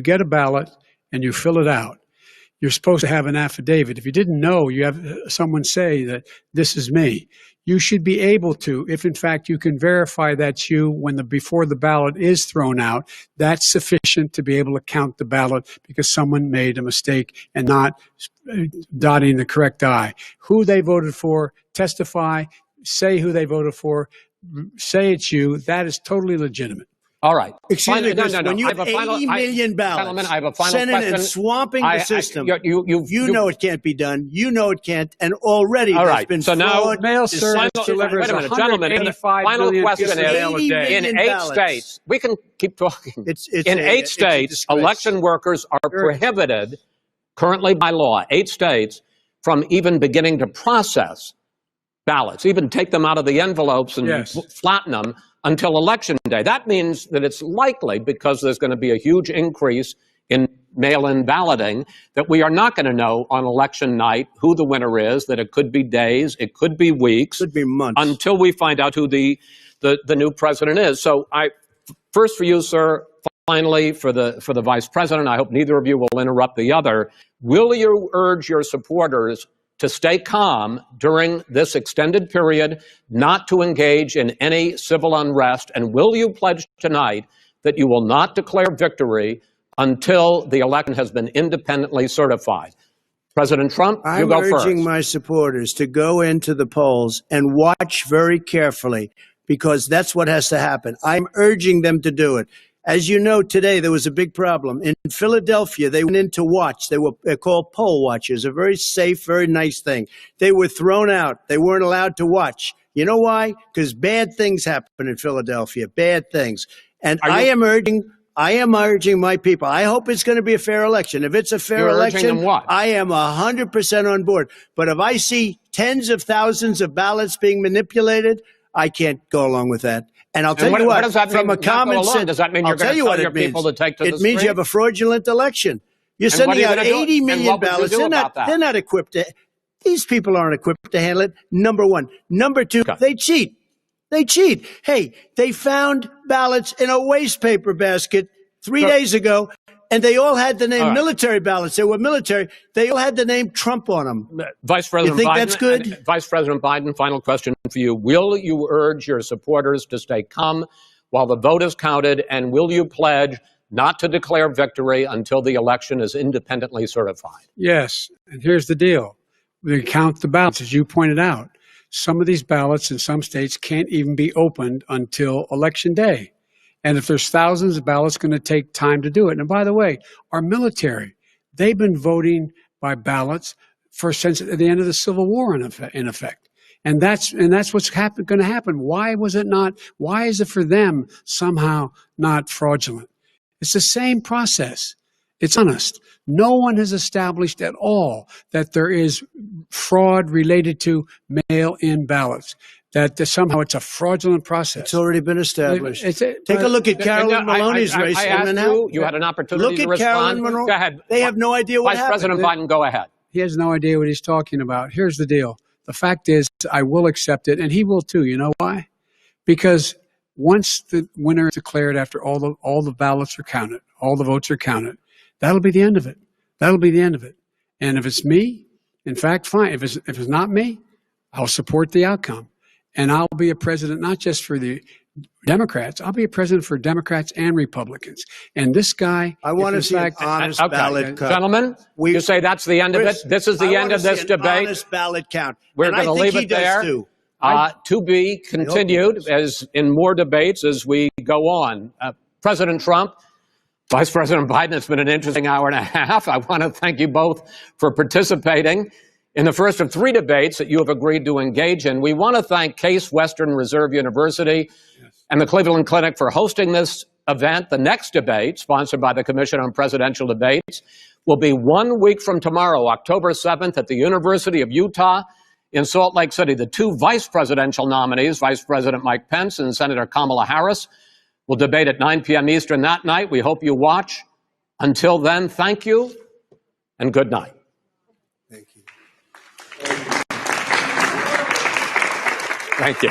get a ballot and you fill it out, you're supposed to have an affidavit. If you didn't know, you have someone say that this is me. You should be able to, if in fact you can verify that's you before the ballot is thrown out, that's sufficient to be able to count the ballot because someone made a mistake and not dotting the correct I. Who they voted for, testify, say who they voted for, say it's you. That is totally legitimate. All right. Excuse me, Chris, when you I have a final, 80 million ballots gentlemen, I have a final sending question. and swamping the system, you know it can't be done. You know it can't. And already all there's right. been So fraud. now, mail service delivers wait a minute, gentlemen. The final question is, in 8 states, we can keep talking. In 8 states, election workers are prohibited currently by law, 8 states, from even beginning to process ballots, even take them out of the envelopes and flatten them until Election Day. That means that it's likely, because there's going to be a huge increase in mail-in balloting, that we are not going to know on election night who the winner is, that it could be days, it could be weeks, could be months, until we find out who the new president is. So first for you, sir, finally for the vice president, I hope neither of you will interrupt the other. Will you urge your supporters to stay calm during this extended period, not to engage in any civil unrest? And will you pledge tonight that you will not declare victory until the election has been independently certified? President Trump, you go first. I'm urging my supporters to go into the polls and watch very carefully, because that's what has to happen. I'm urging them to do it. As you know, today there was a big problem. In Philadelphia, they went in to watch. They're called poll watchers, a very safe, very nice thing. They were thrown out. They weren't allowed to watch. You know why? Because bad things happen in Philadelphia, bad things. And I am urging my people. I hope it's going to be a fair election. If it's a fair election, I am 100% on board. But if I see tens of thousands of ballots being manipulated, I can't go along with that. And I'll tell you what, does that mean, from a common sense, does that mean you're going to tell your people to take to the street? It means you have a fraudulent election. You're sending out 80 million ballots. They're not equipped to, these people aren't equipped to handle it, number one. Number two, they cheat. They cheat. Hey, they found ballots in a waste paper basket 3 days ago, and they all had the name military ballots. They were military. They all had the name Trump on them. Vice President you think Biden, that's good? Vice President Biden, final question for you. Will you urge your supporters to stay calm while the vote is counted, and will you pledge not to declare victory until the election is independently certified? Yes, and here's the deal. We count the ballots, as you pointed out. Some of these ballots in some states can't even be opened until Election Day. And if there's thousands of ballots, it's going to take time to do it. And by the way, our military, they've been voting by ballots since the end of the Civil War, in effect. And that's what's going to happen. Why is it for them somehow not fraudulent? It's the same process. It's honest. No one has established at all that there is fraud related to mail-in ballots, that somehow it's a fraudulent process. It's already been established. Take a look at Carolyn Maloney's race. I asked you had an opportunity to respond. Look at Carolyn Maloney. Go ahead. They have no idea what happened. Vice President Biden, go ahead. He has no idea what he's talking about. Here's the deal. The fact is, I will accept it, and he will too. You know why? Because once the winner is declared, after all the ballots are counted, all the votes are counted, that'll be the end of it. That'll be the end of it. And if it's me, in fact, fine. If it's not me, I'll support the outcome. And I'll be a president not just for the Democrats. I'll be a president for Democrats and Republicans. And this guy, I want to see an honest ballot count. Gentlemen, you say that's the end of it? This is the end of this debate? Honest ballot count. We're going to leave it there. To be continued as in more debates as we go on. President Trump, Vice President Biden, it's been an interesting hour and a half. I want to thank you both for participating in the first of 3 debates that you have agreed to engage in. We want to thank Case Western Reserve University and the Cleveland Clinic for hosting this event. The next debate, sponsored by the Commission on Presidential Debates, will be 1 week from tomorrow, October 7th, at the University of Utah in Salt Lake City. The 2 vice presidential nominees, Vice President Mike Pence and Senator Kamala Harris, will debate at 9 p.m. Eastern that night. We hope you watch. Until then, thank you and good night. Thank you. Thank you.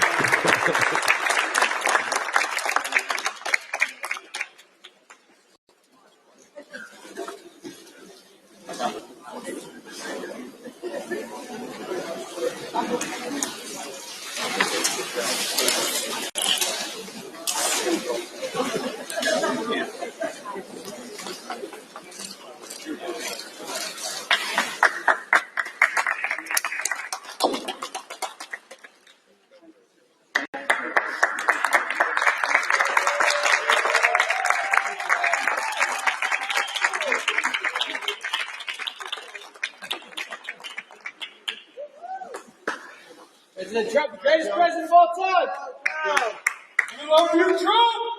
President Trump, the greatest president of all time. We love you, Trump.